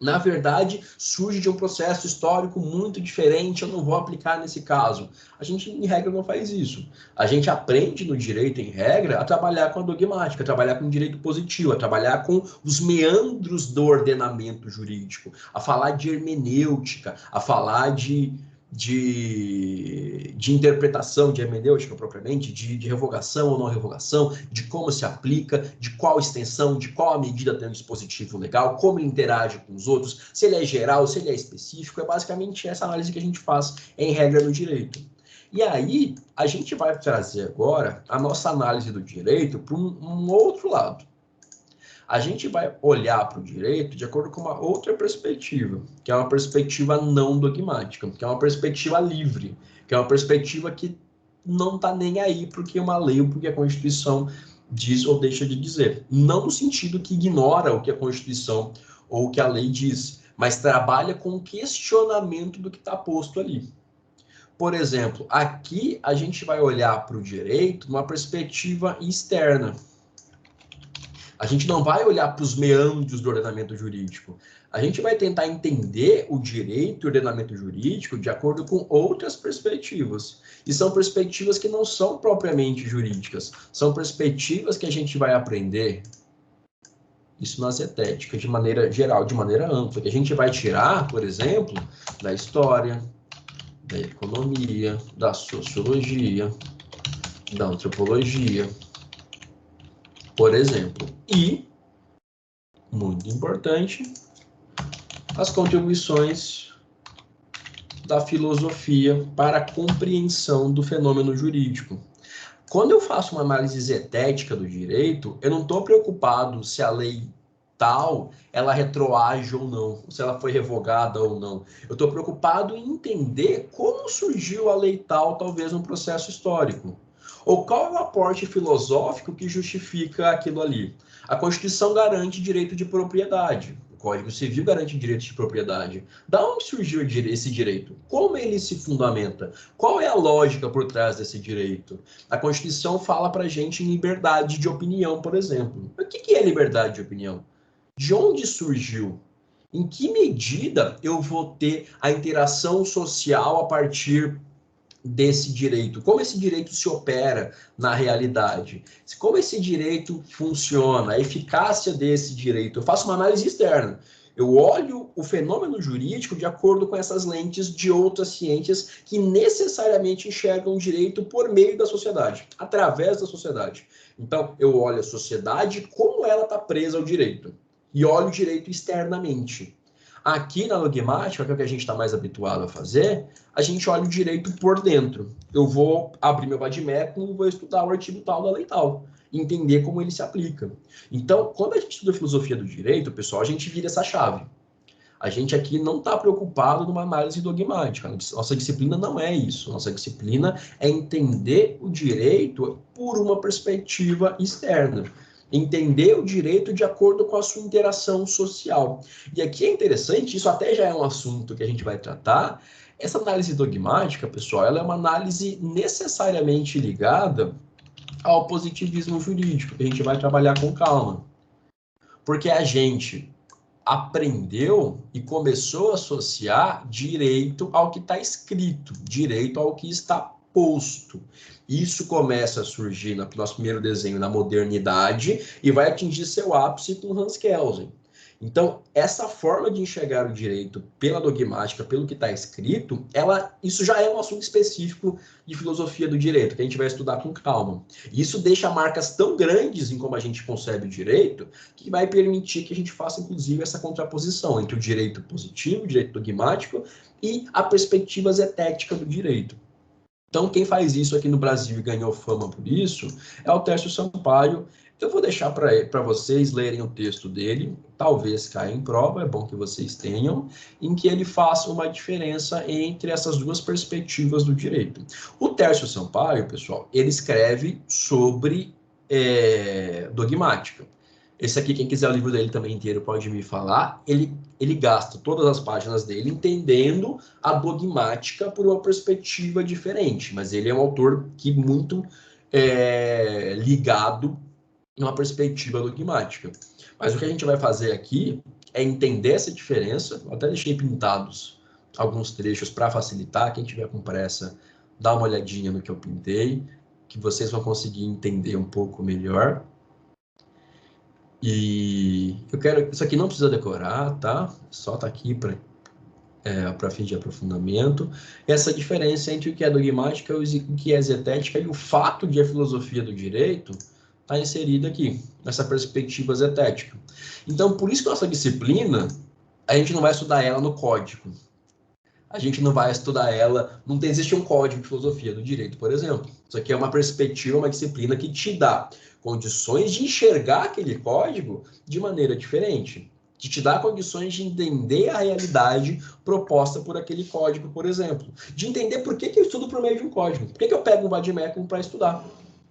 na verdade, surge de um processo histórico muito diferente, eu não vou aplicar nesse caso. A gente, em regra, não faz isso. A gente aprende no direito, em regra, a trabalhar com a dogmática, a trabalhar com o direito positivo, a trabalhar com os meandros do ordenamento jurídico, a falar de hermenêutica, a falar de interpretação, de hermenêutica propriamente, de revogação ou não revogação, de como se aplica, de qual extensão, de qual a medida tem um dispositivo legal, como ele interage com os outros, se ele é geral, se ele é específico. É basicamente essa análise que a gente faz em regra no direito. E aí, a gente vai trazer agora a nossa análise do direito para um outro lado. A gente vai olhar para o direito de acordo com uma outra perspectiva, que é uma perspectiva não dogmática, que é uma perspectiva livre, que é uma perspectiva que não está nem aí porque uma lei ou porque a Constituição diz ou deixa de dizer. Não no sentido que ignora o que a Constituição ou o que a lei diz, mas trabalha com o questionamento do que está posto ali. Por exemplo, aqui a gente vai olhar para o direito numa perspectiva externa. A gente não vai olhar para os meandros do ordenamento jurídico. A gente vai tentar entender o direito e o ordenamento jurídico de acordo com outras perspectivas. E são perspectivas que não são propriamente jurídicas. São perspectivas que a gente vai aprender, isso na zetética, de maneira geral, de maneira ampla. Que a gente vai tirar, por exemplo, da história, da economia, da sociologia, da antropologia, por exemplo. E, muito importante, as contribuições da filosofia para a compreensão do fenômeno jurídico. Quando eu faço uma análise zetética do direito, eu não estou preocupado se a lei tal, ela retroage ou não, se ela foi revogada ou não. Eu estou preocupado em entender como surgiu a lei tal, talvez num processo histórico. Ou qual é o aporte filosófico que justifica aquilo ali. A Constituição garante direito de propriedade. O Código Civil garante direito de propriedade. Da onde surgiu esse direito? Como ele se fundamenta? Qual é a lógica por trás desse direito? A Constituição fala para a gente em liberdade de opinião, por exemplo. O que é liberdade de opinião? De onde surgiu? Em que medida eu vou ter a interação social a partir desse direito? Como esse direito se opera na realidade? Como esse direito funciona? A eficácia desse direito? Eu faço uma análise externa. Eu olho o fenômeno jurídico de acordo com essas lentes de outras ciências que necessariamente enxergam o direito por meio da sociedade, através da sociedade. Então, eu olho a sociedade como ela está presa ao direito. E olho o direito externamente. Aqui na dogmática, que é o que a gente está mais habituado a fazer, a gente olha o direito por dentro. Eu vou abrir meu vadimécum e vou estudar o artigo tal da lei tal, entender como ele se aplica. Então, quando a gente estuda filosofia do direito, pessoal, a gente vira essa chave. A gente aqui não está preocupado numa análise dogmática. Nossa disciplina não é isso. Nossa disciplina é entender o direito por uma perspectiva externa. Entender o direito de acordo com a sua interação social. E aqui é interessante, isso até já é um assunto que a gente vai tratar. Essa análise dogmática, pessoal, ela é uma análise necessariamente ligada ao positivismo jurídico, que a gente vai trabalhar com calma. Porque a gente aprendeu e começou a associar direito ao que está escrito, direito ao que está posto. Isso começa a surgir no nosso primeiro desenho na modernidade e vai atingir seu ápice com Hans Kelsen. Então, essa forma de enxergar o direito pela dogmática, pelo que está escrito, isso já é um assunto específico de filosofia do direito, que a gente vai estudar com calma. E isso deixa marcas tão grandes em como a gente concebe o direito, que vai permitir que a gente faça, inclusive, essa contraposição entre o direito positivo, o direito dogmático, e a perspectiva zetética do direito. Então, quem faz isso aqui no Brasil e ganhou fama por isso é o Tércio Sampaio. Eu vou deixar para vocês lerem o texto dele, talvez caia em prova, é bom que vocês tenham, em que ele faça uma diferença entre essas duas perspectivas do direito. O Tércio Sampaio, pessoal, ele escreve sobre dogmática. Esse aqui, quem quiser o livro dele também inteiro pode me falar. Ele gasta todas as páginas dele entendendo a dogmática por uma perspectiva diferente, mas ele é um autor que muito ligado numa perspectiva dogmática. Mas o que a gente vai fazer aqui é entender essa diferença. Eu até deixei pintados alguns trechos para facilitar. Quem tiver com pressa, dá uma olhadinha no que eu pintei, que vocês vão conseguir entender um pouco melhor. E eu quero... Isso aqui não precisa decorar, tá? Só tá aqui para fim de aprofundamento. Essa diferença entre o que é dogmática e o que é zetética e o fato de a filosofia do direito está inserida aqui, nessa perspectiva zetética. Então, por isso que nossa disciplina, a gente não vai estudar ela no código. A gente não vai estudar ela... Não existe um código de filosofia do direito, por exemplo. Isso aqui é uma perspectiva, uma disciplina que te dá condições de enxergar aquele código de maneira diferente. Que te dá condições de entender a realidade proposta por aquele código, por exemplo. De entender por que eu estudo por meio de um código. Por que eu pego um vadimécum para estudar.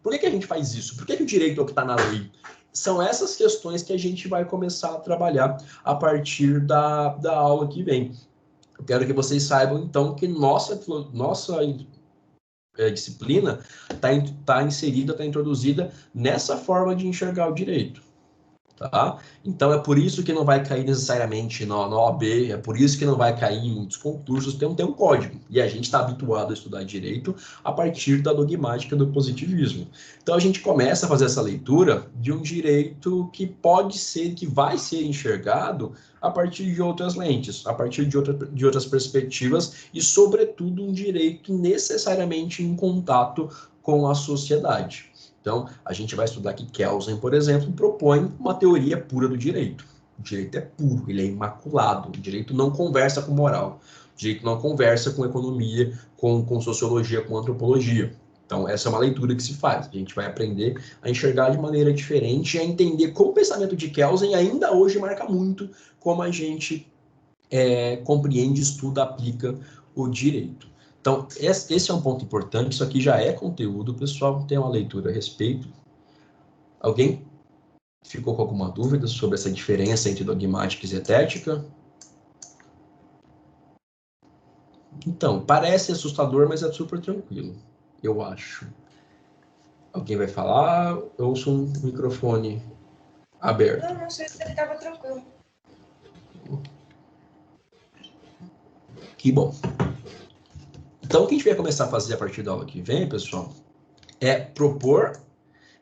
Por que a gente faz isso? Por que o direito é o que está na lei? São essas questões que a gente vai começar a trabalhar a partir da aula que vem. Eu quero que vocês saibam, então, que nossa disciplina está inserida, está introduzida nessa forma de enxergar o direito. Tá? Então, é por isso que não vai cair necessariamente na OAB, é por isso que não vai cair em muitos concursos, tem um código. E a gente está habituado a estudar direito a partir da dogmática do positivismo. Então, a gente começa a fazer essa leitura de um direito que pode ser, que vai ser enxergado a partir de outras lentes, a partir de outras perspectivas e, sobretudo, um direito necessariamente em contato com a sociedade. Então, a gente vai estudar que Kelsen, por exemplo, propõe uma teoria pura do direito. O direito é puro, ele é imaculado. O direito não conversa com moral. O direito não conversa com economia, com sociologia, com antropologia. Então, essa é uma leitura que se faz. A gente vai aprender a enxergar de maneira diferente e a entender como o pensamento de Kelsen ainda hoje marca muito como a gente compreende, estuda, aplica o direito. Então, esse é um ponto importante, isso aqui já é conteúdo, pessoal, tem uma leitura a respeito. Alguém ficou com alguma dúvida sobre essa diferença entre dogmática e zetética? Então, parece assustador, mas é super tranquilo, eu acho. Alguém vai falar? Eu ouço um microfone aberto. Não sei se ele estava tranquilo. Que bom. Então, o que a gente vai começar a fazer a partir da aula que vem, pessoal, é propor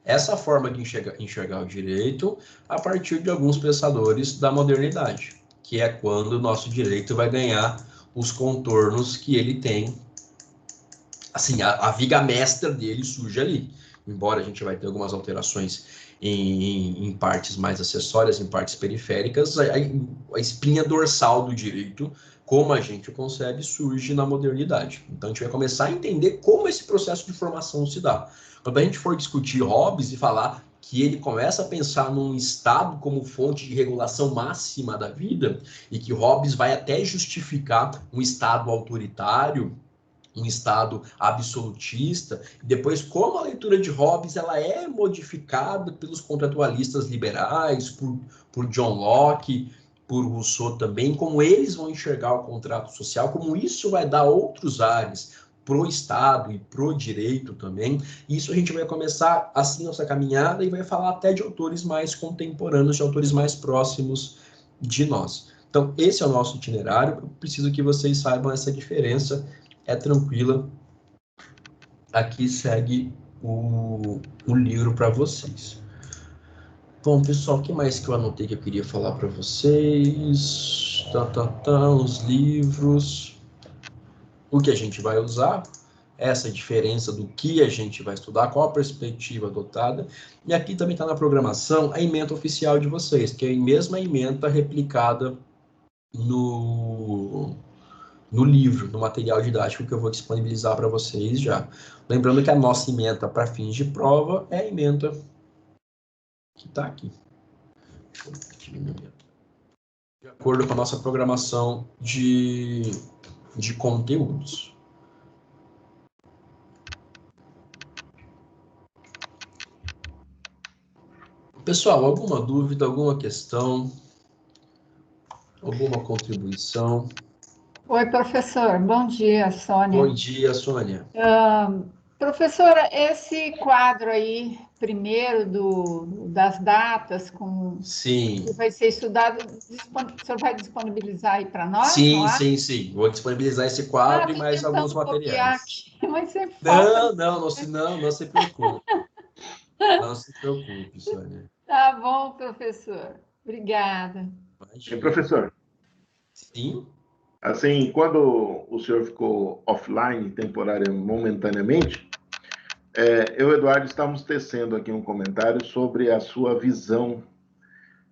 essa forma de enxergar o direito a partir de alguns pensadores da modernidade, que é quando o nosso direito vai ganhar os contornos que ele tem. Assim, a viga mestra dele surge ali. embora a gente vai ter algumas alterações em partes mais acessórias, em partes periféricas, a espinha dorsal do direito, como a gente concebe, surge na modernidade. Então, a gente vai começar a entender como esse processo de formação se dá. Quando a gente for discutir Hobbes e falar que ele começa a pensar num Estado como fonte de regulação máxima da vida, e que Hobbes vai até justificar um Estado autoritário, um Estado absolutista, e depois como a leitura de Hobbes ela é modificada pelos contratualistas liberais, por John Locke, por Rousseau também, como eles vão enxergar o contrato social, como isso vai dar outros ares pro Estado e pro direito também. Isso a gente vai começar assim nossa caminhada e vai falar até de autores mais contemporâneos, de autores mais próximos de nós. Então, esse é o nosso itinerário. Eu preciso que vocês saibam essa diferença. É tranquila. Aqui segue o livro para vocês. Bom, pessoal, o que mais que eu anotei que eu queria falar para vocês? Os livros. O que a gente vai usar, essa diferença do que a gente vai estudar, qual a perspectiva adotada. E aqui também está na programação a ementa oficial de vocês, que é a mesma ementa replicada no livro, no material didático que eu vou disponibilizar para vocês já. Lembrando que a nossa ementa para fins de prova é a ementa que está aqui. Deixa eu diminuir. De acordo com a nossa programação de conteúdos. Pessoal, alguma dúvida, alguma questão, alguma contribuição? Oi, professor. Bom dia, Sônia. Bom dia, Sônia. Professora, esse quadro aí, primeiro das datas, Sim. que vai ser estudado, o senhor vai disponibilizar aí para nós? Sim. Vou disponibilizar esse quadro e mais alguns materiais. Aqui, mas sempre não se preocupe. Não se preocupe, Sônia. Tá bom, professor. Obrigada. E, professor? Sim? Assim, quando o senhor ficou offline momentaneamente, eu e o Eduardo estávamos tecendo aqui um comentário sobre a sua visão,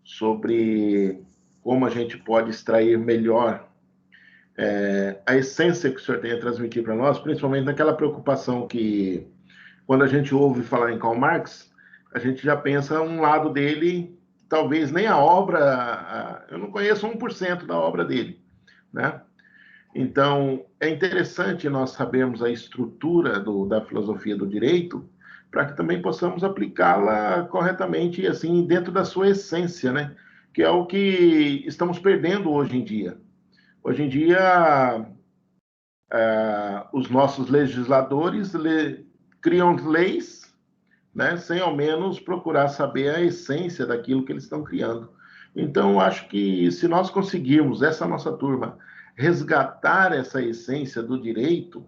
sobre como a gente pode extrair melhor a essência que o senhor tem a transmitir para nós, principalmente naquela preocupação que, quando a gente ouve falar em Karl Marx, a gente já pensa um lado dele, talvez nem a obra, eu não conheço 1% da obra dele, né? Então, é interessante nós sabermos a estrutura da filosofia do direito, para que também possamos aplicá-la corretamente, assim, dentro da sua essência, né? Que é o que estamos perdendo hoje em dia. Hoje em dia, os nossos legisladores criam leis, né, sem ao menos procurar saber a essência daquilo que eles estão criando. Então, acho que se nós conseguirmos, essa nossa turma, resgatar essa essência do direito,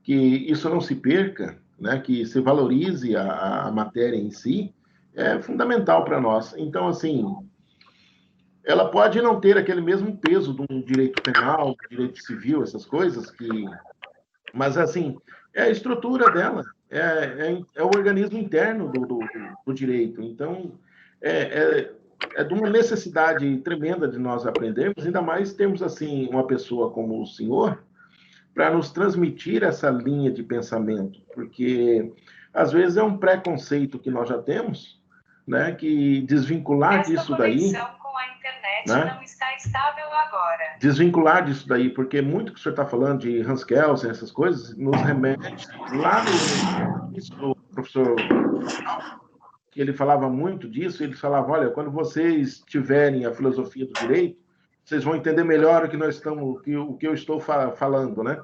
que isso não se perca, né, que se valorize a matéria em si, é fundamental para nós. Então, assim, ela pode não ter aquele mesmo peso de um direito penal, direito civil, essas coisas, mas, assim, é a estrutura dela, é o organismo interno do direito. Então, é de uma necessidade tremenda de nós aprendermos, ainda mais termos, assim, uma pessoa como o senhor para nos transmitir essa linha de pensamento, porque, às vezes, é um preconceito que nós já temos, né, que desvincular disso daí... com a internet, né, não está estável agora. Desvincular disso daí, porque muito que o senhor está falando de Hans Kelsen, essas coisas, nos remete lá no início do professor, que ele falava muito disso, ele falava, olha, quando vocês tiverem a filosofia do direito, vocês vão entender melhor o que eu estou falando, né?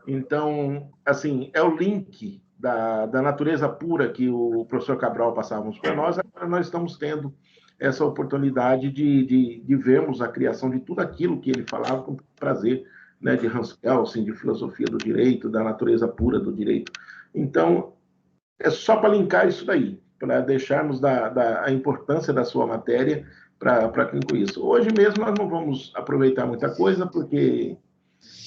Então, assim, é o link da natureza pura que o professor Cabral passava para nós, agora nós estamos tendo essa oportunidade de vermos a criação de tudo aquilo que ele falava com prazer, né, de Hans Kelsen, de filosofia do direito, da natureza pura do direito. Então, é só para linkar isso daí, para deixarmos a importância da sua matéria para concluir isso. Hoje mesmo nós não vamos aproveitar muita coisa, porque,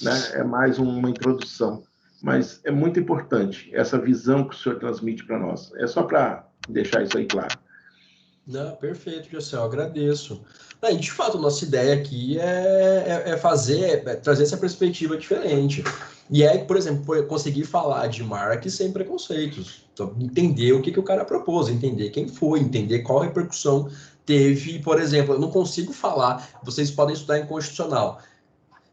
né, é mais uma introdução. mas é muito importante essa visão que o senhor transmite para nós. É só para deixar isso aí claro. Não, perfeito, José, eu agradeço. E de fato, nossa ideia aqui é trazer essa perspectiva diferente. E é, por exemplo, conseguir falar de marketing sem preconceitos. Então, entender o que o cara propôs, entender quem foi, entender qual repercussão teve. Por exemplo, eu não consigo falar, vocês podem estudar em constitucional,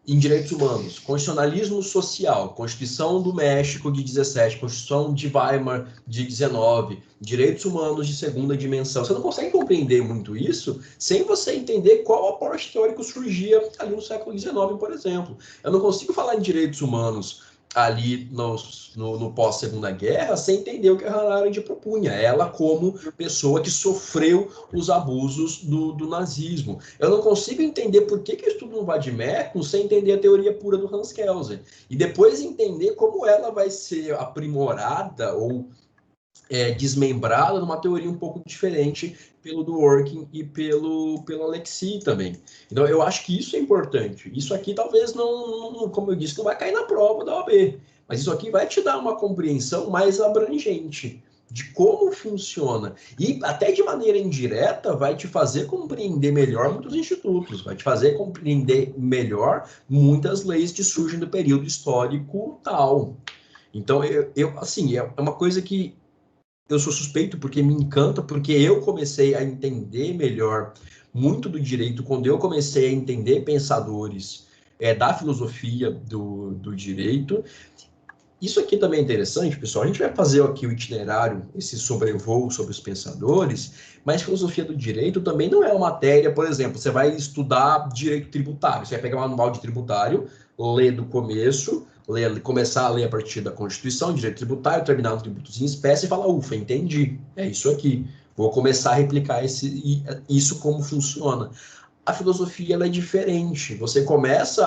em direitos humanos, constitucionalismo social, Constituição do México de 17, Constituição de Weimar de 19, direitos humanos de segunda dimensão. Você não consegue compreender muito isso sem você entender qual aporte teórico surgia ali no século XIX, por exemplo. Eu não consigo falar em direitos humanos ali no pós-segunda guerra sem entender o que a Hannah Arendt propunha, ela como pessoa que sofreu os abusos do nazismo. Eu não consigo entender por que eu estudo no Vademecum sem entender a teoria pura do Hans Kelsen. E depois entender como ela vai ser aprimorada ou desmembrada numa teoria um pouco diferente pelo Dworkin e pelo Alexis também. Então, eu acho que isso é importante. Isso aqui talvez não, como eu disse, não vai cair na prova da OAB, mas isso aqui vai te dar uma compreensão mais abrangente de como funciona. E até de maneira indireta vai te fazer compreender melhor muitos institutos, vai te fazer compreender melhor muitas leis que surgem do período histórico tal. Então, assim, é uma coisa que eu sou suspeito porque me encanta, porque eu comecei a entender melhor muito do direito quando eu comecei a entender pensadores da filosofia do direito. Isso aqui também é interessante, pessoal. A gente vai fazer aqui o itinerário, esse sobrevoo sobre os pensadores, mas filosofia do direito também não é uma matéria, por exemplo, você vai estudar direito tributário, você vai pegar um manual de tributário, ler do começo, começar a ler a partir da Constituição, direito tributário, terminar no tributos em espécie e falar, ufa, entendi, é isso aqui. Vou começar a replicar isso como funciona. A filosofia ela é diferente. Você começa,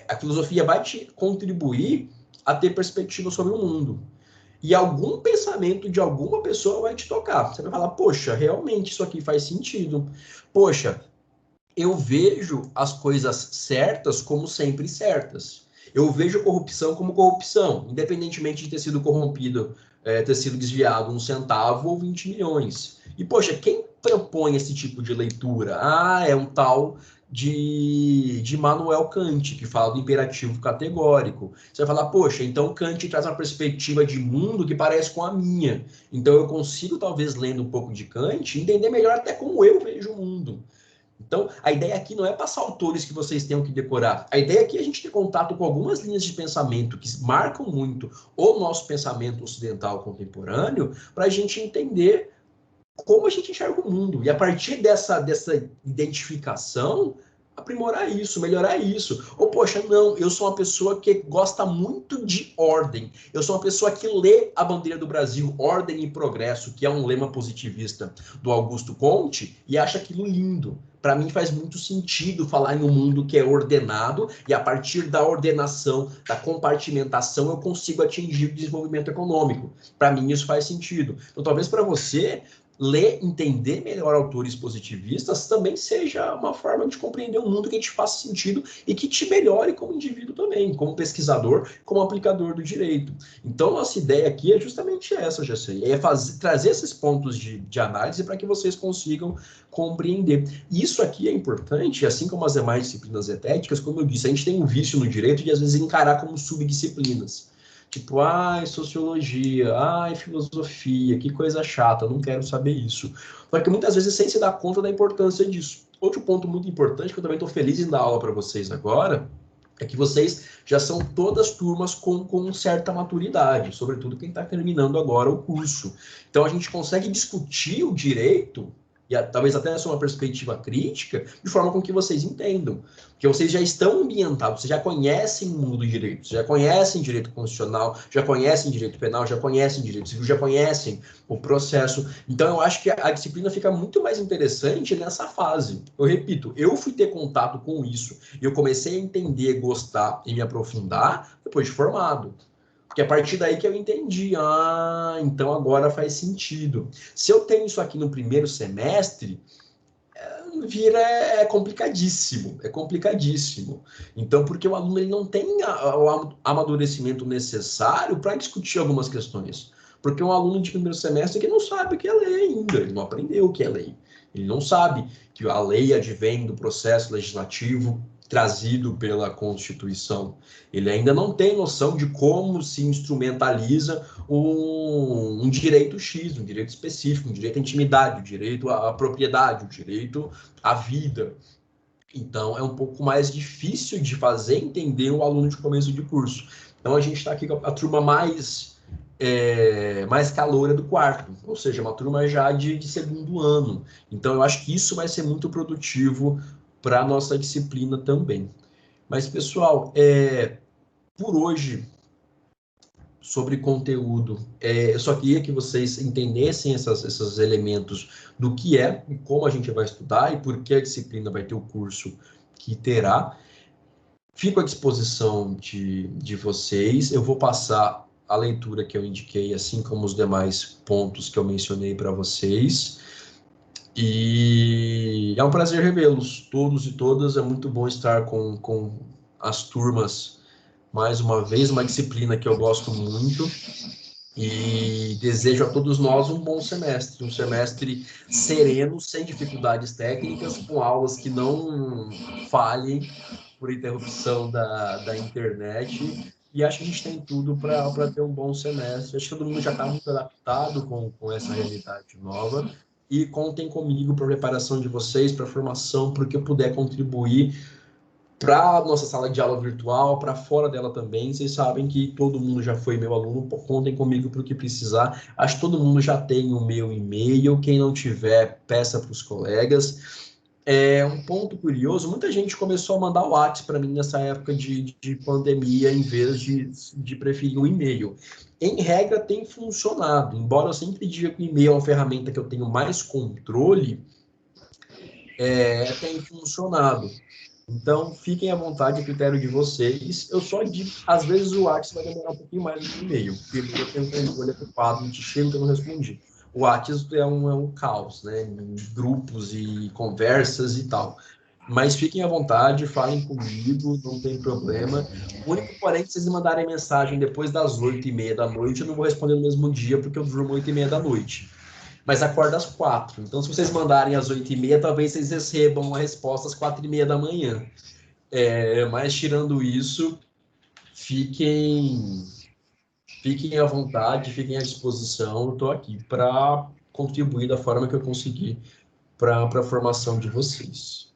a filosofia vai te contribuir a ter perspectiva sobre o mundo. E algum pensamento de alguma pessoa vai te tocar. Você vai falar, poxa, realmente isso aqui faz sentido. Poxa, eu vejo as coisas certas como sempre certas. Eu vejo corrupção como corrupção, independentemente de ter sido corrompido, ter sido desviado 1 centavo ou 20 milhões. E, poxa, quem propõe esse tipo de leitura? É um tal de Immanuel Kant, que fala do imperativo categórico. Você vai falar, poxa, então Kant traz uma perspectiva de mundo que parece com a minha. Então eu consigo, talvez, lendo um pouco de Kant, entender melhor até como eu vejo o mundo. Então, a ideia aqui não é passar autores que vocês tenham que decorar. A ideia aqui é a gente ter contato com algumas linhas de pensamento que marcam muito o nosso pensamento ocidental contemporâneo para a gente entender como a gente enxerga o mundo. E a partir dessa identificação, aprimorar isso, melhorar isso. Ou, poxa, não, eu sou uma pessoa que gosta muito de ordem. Eu sou uma pessoa que lê a bandeira do Brasil, Ordem e Progresso, que é um lema positivista do Augusto Comte, e acha aquilo lindo. Para mim faz muito sentido falar em um mundo que é ordenado, e a partir da ordenação, da compartimentação, eu consigo atingir o desenvolvimento econômico. Para mim isso faz sentido. Então, talvez para você, ler, entender melhor autores positivistas também seja uma forma de compreender um mundo que te faça sentido e que te melhore como indivíduo também, como pesquisador, como aplicador do direito. Então, nossa ideia aqui é justamente essa, Jessé, trazer esses pontos de análise para que vocês consigam compreender. Isso aqui é importante, assim como as demais disciplinas etéticas, como eu disse, a gente tem um vício no direito de, às vezes, encarar como subdisciplinas. Tipo, sociologia, filosofia, que coisa chata, não quero saber isso. Só que muitas vezes sem se dar conta da importância disso. Outro ponto muito importante, que eu também estou feliz em dar aula para vocês agora, é que vocês já são todas turmas com certa maturidade, sobretudo quem está terminando agora o curso. Então a gente consegue discutir o direito, e talvez até essa uma perspectiva crítica, de forma com que vocês entendam. Porque vocês já estão ambientados, vocês já conhecem o mundo do direito, já conhecem direito constitucional, já conhecem direito penal, já conhecem direito civil, já conhecem o processo. Então, eu acho que a disciplina fica muito mais interessante nessa fase. Eu repito, eu fui ter contato com isso, e eu comecei a entender, gostar e me aprofundar depois de formado. Porque a partir daí que eu entendi, então agora faz sentido. Se eu tenho isso aqui no primeiro semestre, vira complicadíssimo, é complicadíssimo. Então, porque o aluno ele não tem o amadurecimento necessário para discutir algumas questões. Porque um aluno de primeiro semestre que não sabe o que é lei ainda, ele não aprendeu o que é lei. Ele não sabe que a lei advém do processo legislativo trazido pela Constituição. Ele ainda não tem noção de como se instrumentaliza um direito X, um direito específico, um direito à intimidade, um direito à propriedade, um direito à vida. Então, é um pouco mais difícil de fazer entender o aluno de começo de curso. Então, a gente está aqui com a turma mais caloura do quarto, ou seja, uma turma já de segundo ano. Então, eu acho que isso vai ser muito produtivo para a nossa disciplina também. Mas, pessoal, por hoje, sobre conteúdo, eu só queria que vocês entendessem esses elementos do que é e como a gente vai estudar e por que a disciplina vai ter o curso que terá. Fico à disposição de vocês. Eu vou passar a leitura que eu indiquei, assim como os demais pontos que eu mencionei para vocês. E é um prazer revê-los, todos e todas. É muito bom estar com as turmas mais uma vez, uma disciplina que eu gosto muito. E desejo a todos nós um bom semestre, um semestre sereno, sem dificuldades técnicas, com aulas que não falhem por interrupção da internet. E acho que a gente tem tudo para ter um bom semestre. Acho que todo mundo já está muito adaptado com essa realidade nova. E contem comigo para a preparação de vocês, para a formação, para o que eu puder contribuir para a nossa sala de aula virtual, para fora dela também. Vocês sabem que todo mundo já foi meu aluno, contem comigo para o que precisar. Acho que todo mundo já tem o meu e-mail. Quem não tiver, peça para os colegas. Um ponto curioso, muita gente começou a mandar o WhatsApp para mim nessa época de pandemia, em vez de preferir o e-mail. Em regra, tem funcionado. Embora eu sempre diga que o e-mail é uma ferramenta que eu tenho mais controle, tem funcionado. Então, fiquem à vontade, a critério de vocês. Eu só digo, às vezes o WhatsApp vai demorar um pouquinho mais do que o e-mail, porque eu tenho um controle ocupado, te chego que eu não respondi. O WhatsApp é um caos, né? Grupos e conversas e tal. Mas fiquem à vontade, falem comigo, não tem problema. O único, porém, que vocês me mandarem mensagem depois das 8h30 da noite, eu não vou responder no mesmo dia, porque eu durmo 8h30 da noite. Mas acordo às 4. Então, se vocês mandarem às 8h30, talvez vocês recebam a resposta às 4h30 da manhã. Mas, tirando isso, fiquem à vontade, fiquem à disposição. Eu estou aqui para contribuir da forma que eu conseguir para a formação de vocês.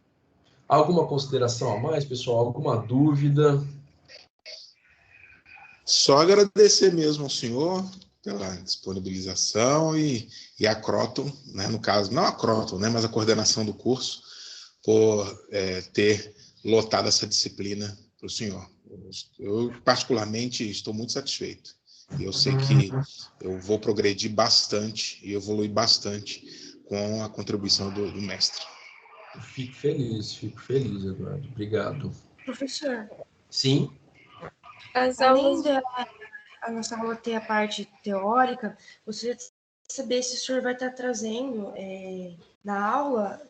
Alguma consideração a mais, pessoal? Alguma dúvida? Só agradecer mesmo ao senhor pela disponibilização e a Croton, né, no caso, não a Croton, né, mas a coordenação do curso, por ter lotado essa disciplina para o senhor. Eu, particularmente, estou muito satisfeito. E eu sei que eu vou progredir bastante e evoluir bastante com a contribuição do mestre. Fico feliz, Eduardo. Obrigado. Professor. Sim? Além da a nossa aula ter a parte teórica, gostaria de saber se o senhor vai estar trazendo na aula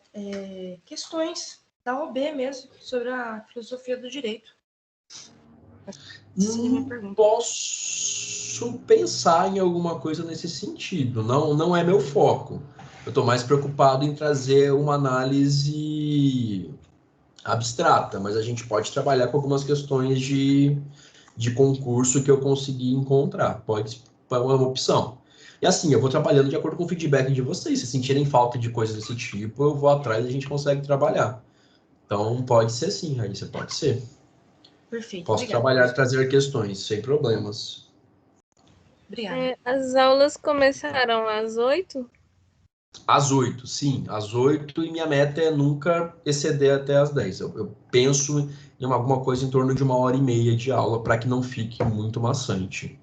questões da OAB mesmo, sobre a filosofia do direito. Posso pensar em alguma coisa nesse sentido. Não é meu foco. Eu estou mais preocupado em trazer uma análise abstrata, mas a gente pode trabalhar com algumas questões de concurso que eu consegui encontrar. Pode ser uma opção. E assim, eu vou trabalhando de acordo com o feedback de vocês. Se sentirem falta de coisas desse tipo, eu vou atrás e a gente consegue trabalhar. Então, pode ser sim, Raíssa, pode ser. Perfeito. Posso trabalhar e trazer questões, sem problemas. Obrigada. As aulas começaram às 8? Às 8, sim. Às 8, e minha meta é nunca exceder até às 10. Eu penso em alguma coisa em torno de 1h30 de aula, para que não fique muito maçante.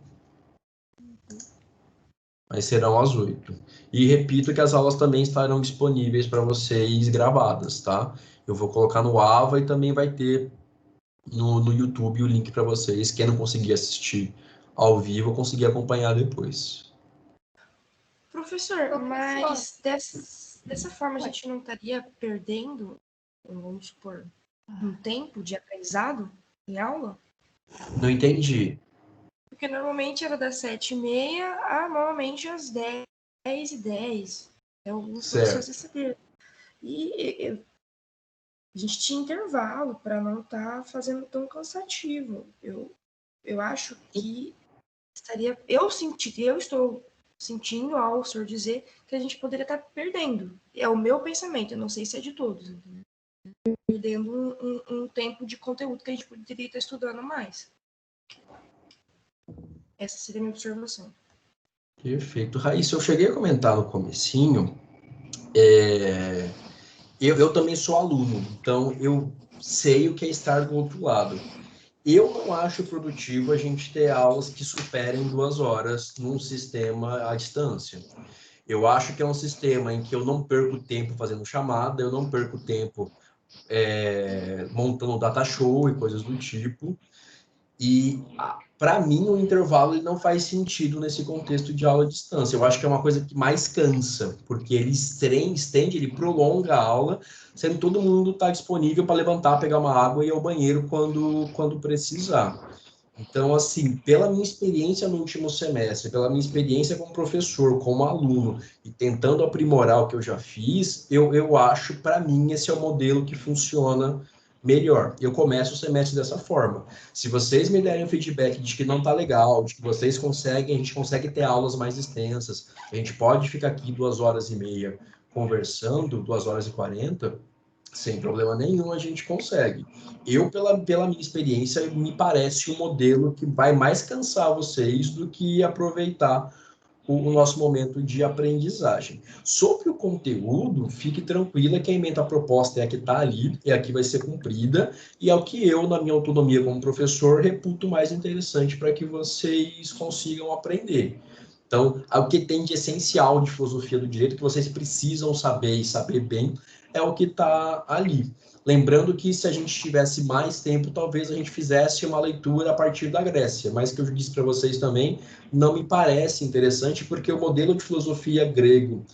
Mas serão às 8. E repito que as aulas também estarão disponíveis para vocês gravadas, tá? Eu vou colocar no AVA e também vai ter no YouTube o link para vocês. Quem não conseguir assistir ao vivo, conseguir acompanhar depois. Professor, mas Dessa forma, a gente não estaria perdendo, vamos supor, um tempo de aprendizado em aula? Não entendi. Porque normalmente era das 7h30 a normalmente às 10h10. Os professores receberam. E a gente tinha intervalo para não estar fazendo tão cansativo. Eu acho que estaria. Eu estou sentindo ao senhor dizer que a gente poderia estar perdendo. É o meu pensamento, eu não sei se é de todos. Entendeu? Perdendo um tempo de conteúdo que a gente poderia estar estudando mais. Essa seria a minha observação. Perfeito. Raíssa, eu cheguei a comentar no comecinho, eu também sou aluno, então eu sei o que é estar do outro lado. Eu não acho produtivo a gente ter aulas que superem 2 horas num sistema à distância. Eu acho que é um sistema em que eu não perco tempo fazendo chamada, eu não perco tempo montando data show e coisas do tipo. E, para mim, o intervalo ele não faz sentido nesse contexto de aula à distância. Eu acho que é uma coisa que mais cansa, porque ele estende, ele prolonga a aula, sendo que todo mundo está disponível para levantar, pegar uma água e ir ao banheiro quando precisar. Então, assim, pela minha experiência no último semestre, pela minha experiência como professor, como aluno, e tentando aprimorar o que eu já fiz, eu acho, para mim, esse é o modelo que funciona melhor. Eu começo o semestre dessa forma. Se vocês me derem um feedback de que não está legal, de que vocês conseguem, a gente consegue ter aulas mais extensas, a gente pode ficar aqui 2h30 conversando, 2h40, sem problema nenhum, a gente consegue. Eu, pela minha experiência, me parece um modelo que vai mais cansar vocês do que aproveitar o nosso momento de aprendizagem. Sobre o conteúdo, fique tranquila que a ementa proposta é a que está ali, é a que vai ser cumprida, e é o que eu, na minha autonomia como professor, reputo mais interessante para que vocês consigam aprender. Então, o que tem de essencial de filosofia do direito, que vocês precisam saber e saber bem, é o que está ali. Lembrando que se a gente tivesse mais tempo, talvez a gente fizesse uma leitura a partir da Grécia, mas que eu disse para vocês também, não me parece interessante, porque o modelo de filosofia grego,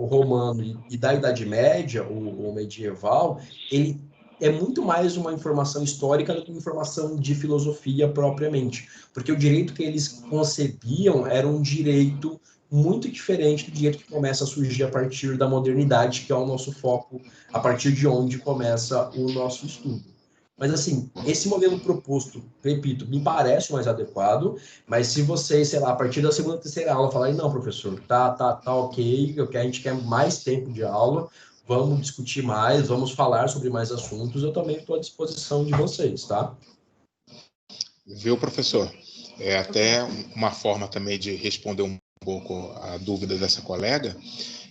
romano e da Idade Média, o medieval, ele é muito mais uma informação histórica do que uma informação de filosofia propriamente, porque o direito que eles concebiam era um direito muito diferente do direito que começa a surgir a partir da modernidade, que é o nosso foco, a partir de onde começa o nosso estudo. Mas, assim, esse modelo proposto, repito, me parece o mais adequado, mas se vocês, sei lá, a partir da segunda, terceira aula falarem, não, professor, tá ok, a gente quer mais tempo de aula, vamos discutir mais, vamos falar sobre mais assuntos, eu também estou à disposição de vocês, tá? Viu, professor? É até uma forma também de responder um pouco a dúvida dessa colega,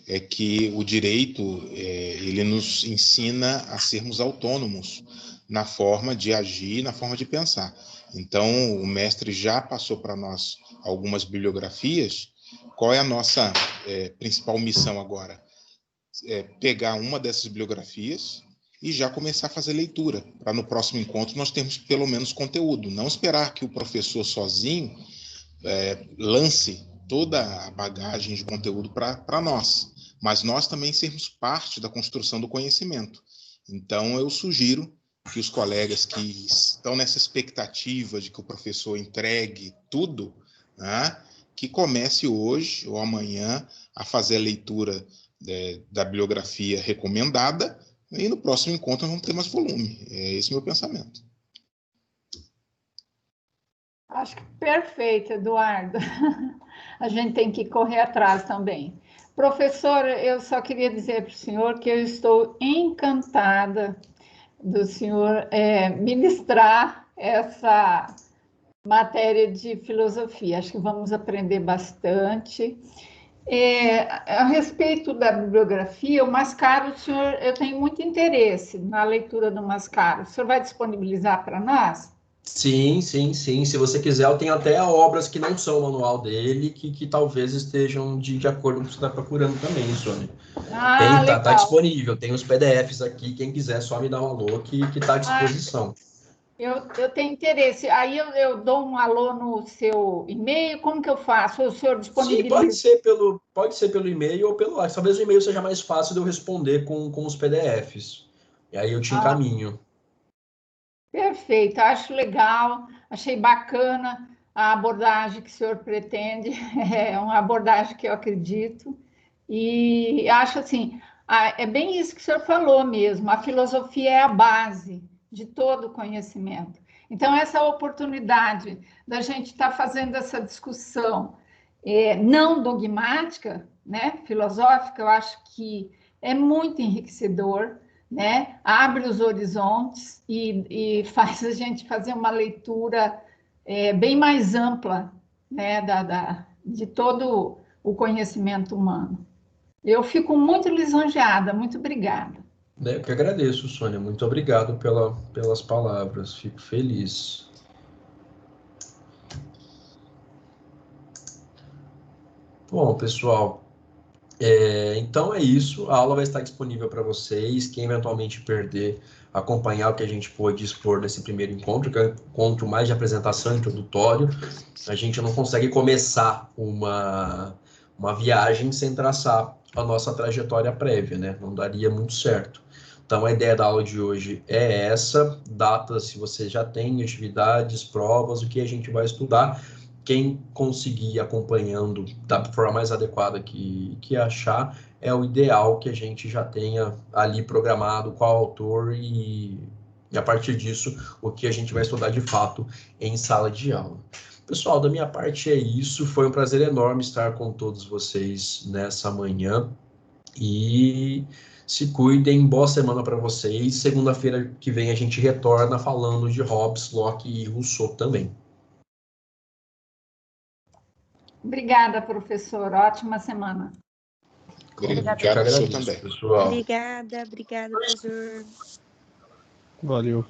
é que o direito, ele nos ensina a sermos autônomos na forma de agir, na forma de pensar. Então, o mestre já passou para nós algumas bibliografias. Qual é a nossa principal missão agora? Pegar uma dessas bibliografias e já começar a fazer leitura, para no próximo encontro nós termos pelo menos conteúdo. Não esperar que o professor sozinho lance toda a bagagem de conteúdo para nós, mas nós também sermos parte da construção do conhecimento. Então, eu sugiro que os colegas que estão nessa expectativa de que o professor entregue tudo, né, que comece hoje ou amanhã a fazer a leitura da bibliografia recomendada, e no próximo encontro vamos ter mais volume. É esse o meu pensamento. Acho que perfeito, Eduardo. A gente tem que correr atrás também. Professor, eu só queria dizer para o senhor que eu estou encantada do senhor ministrar essa matéria de filosofia. Acho que vamos aprender bastante. A respeito da bibliografia, o Mascaro, senhor, eu tenho muito interesse na leitura do Mascaro. O senhor vai disponibilizar para nós? Sim. Se você quiser, eu tenho até obras que não são o manual dele, que talvez estejam de acordo com o que você está procurando também, Sônia. Tá disponível, tem os PDFs aqui, quem quiser só me dá um alô que está à disposição. Eu tenho interesse. Aí eu dou um alô no seu e-mail, como que eu faço? O senhor disponibiliza? Sim, pode ser pelo e-mail ou pelo WhatsApp. Talvez o e-mail seja mais fácil de eu responder com os PDFs. E aí eu te encaminho. Perfeito, acho legal, achei bacana a abordagem que o senhor pretende, é uma abordagem que eu acredito, e acho assim, é bem isso que o senhor falou mesmo, a filosofia é a base de todo o conhecimento. Então, essa oportunidade da gente estar fazendo essa discussão não dogmática, né, filosófica, eu acho que é muito enriquecedor, né? Abre os horizontes e faz a gente fazer uma leitura bem mais ampla, né, de todo o conhecimento humano. Eu fico muito lisonjeada, muito obrigada. Eu que agradeço, Sônia. Muito obrigado pelas palavras. Fico feliz. Bom, pessoal, então é isso. A aula vai estar disponível para vocês. Quem eventualmente perder, acompanhar o que a gente pôde expor nesse primeiro encontro, que é um encontro mais de apresentação introdutório. A gente não consegue começar uma viagem sem traçar a nossa trajetória prévia, né? Não daria muito certo. Então, a ideia da aula de hoje é essa. Datas, se você já tem atividades, provas, o que a gente vai estudar. Quem conseguir acompanhando da forma mais adequada que achar, é o ideal que a gente já tenha ali programado qual autor e a partir disso, o que a gente vai estudar de fato em sala de aula. Pessoal, da minha parte é isso. Foi um prazer enorme estar com todos vocês nessa manhã. E se cuidem, boa semana para vocês. Segunda-feira que vem a gente retorna falando de Hobbes, Locke e Rousseau também. Obrigada, professor. Ótima semana. Obrigado, professor, também. Pessoal. Obrigada, professor. Valeu.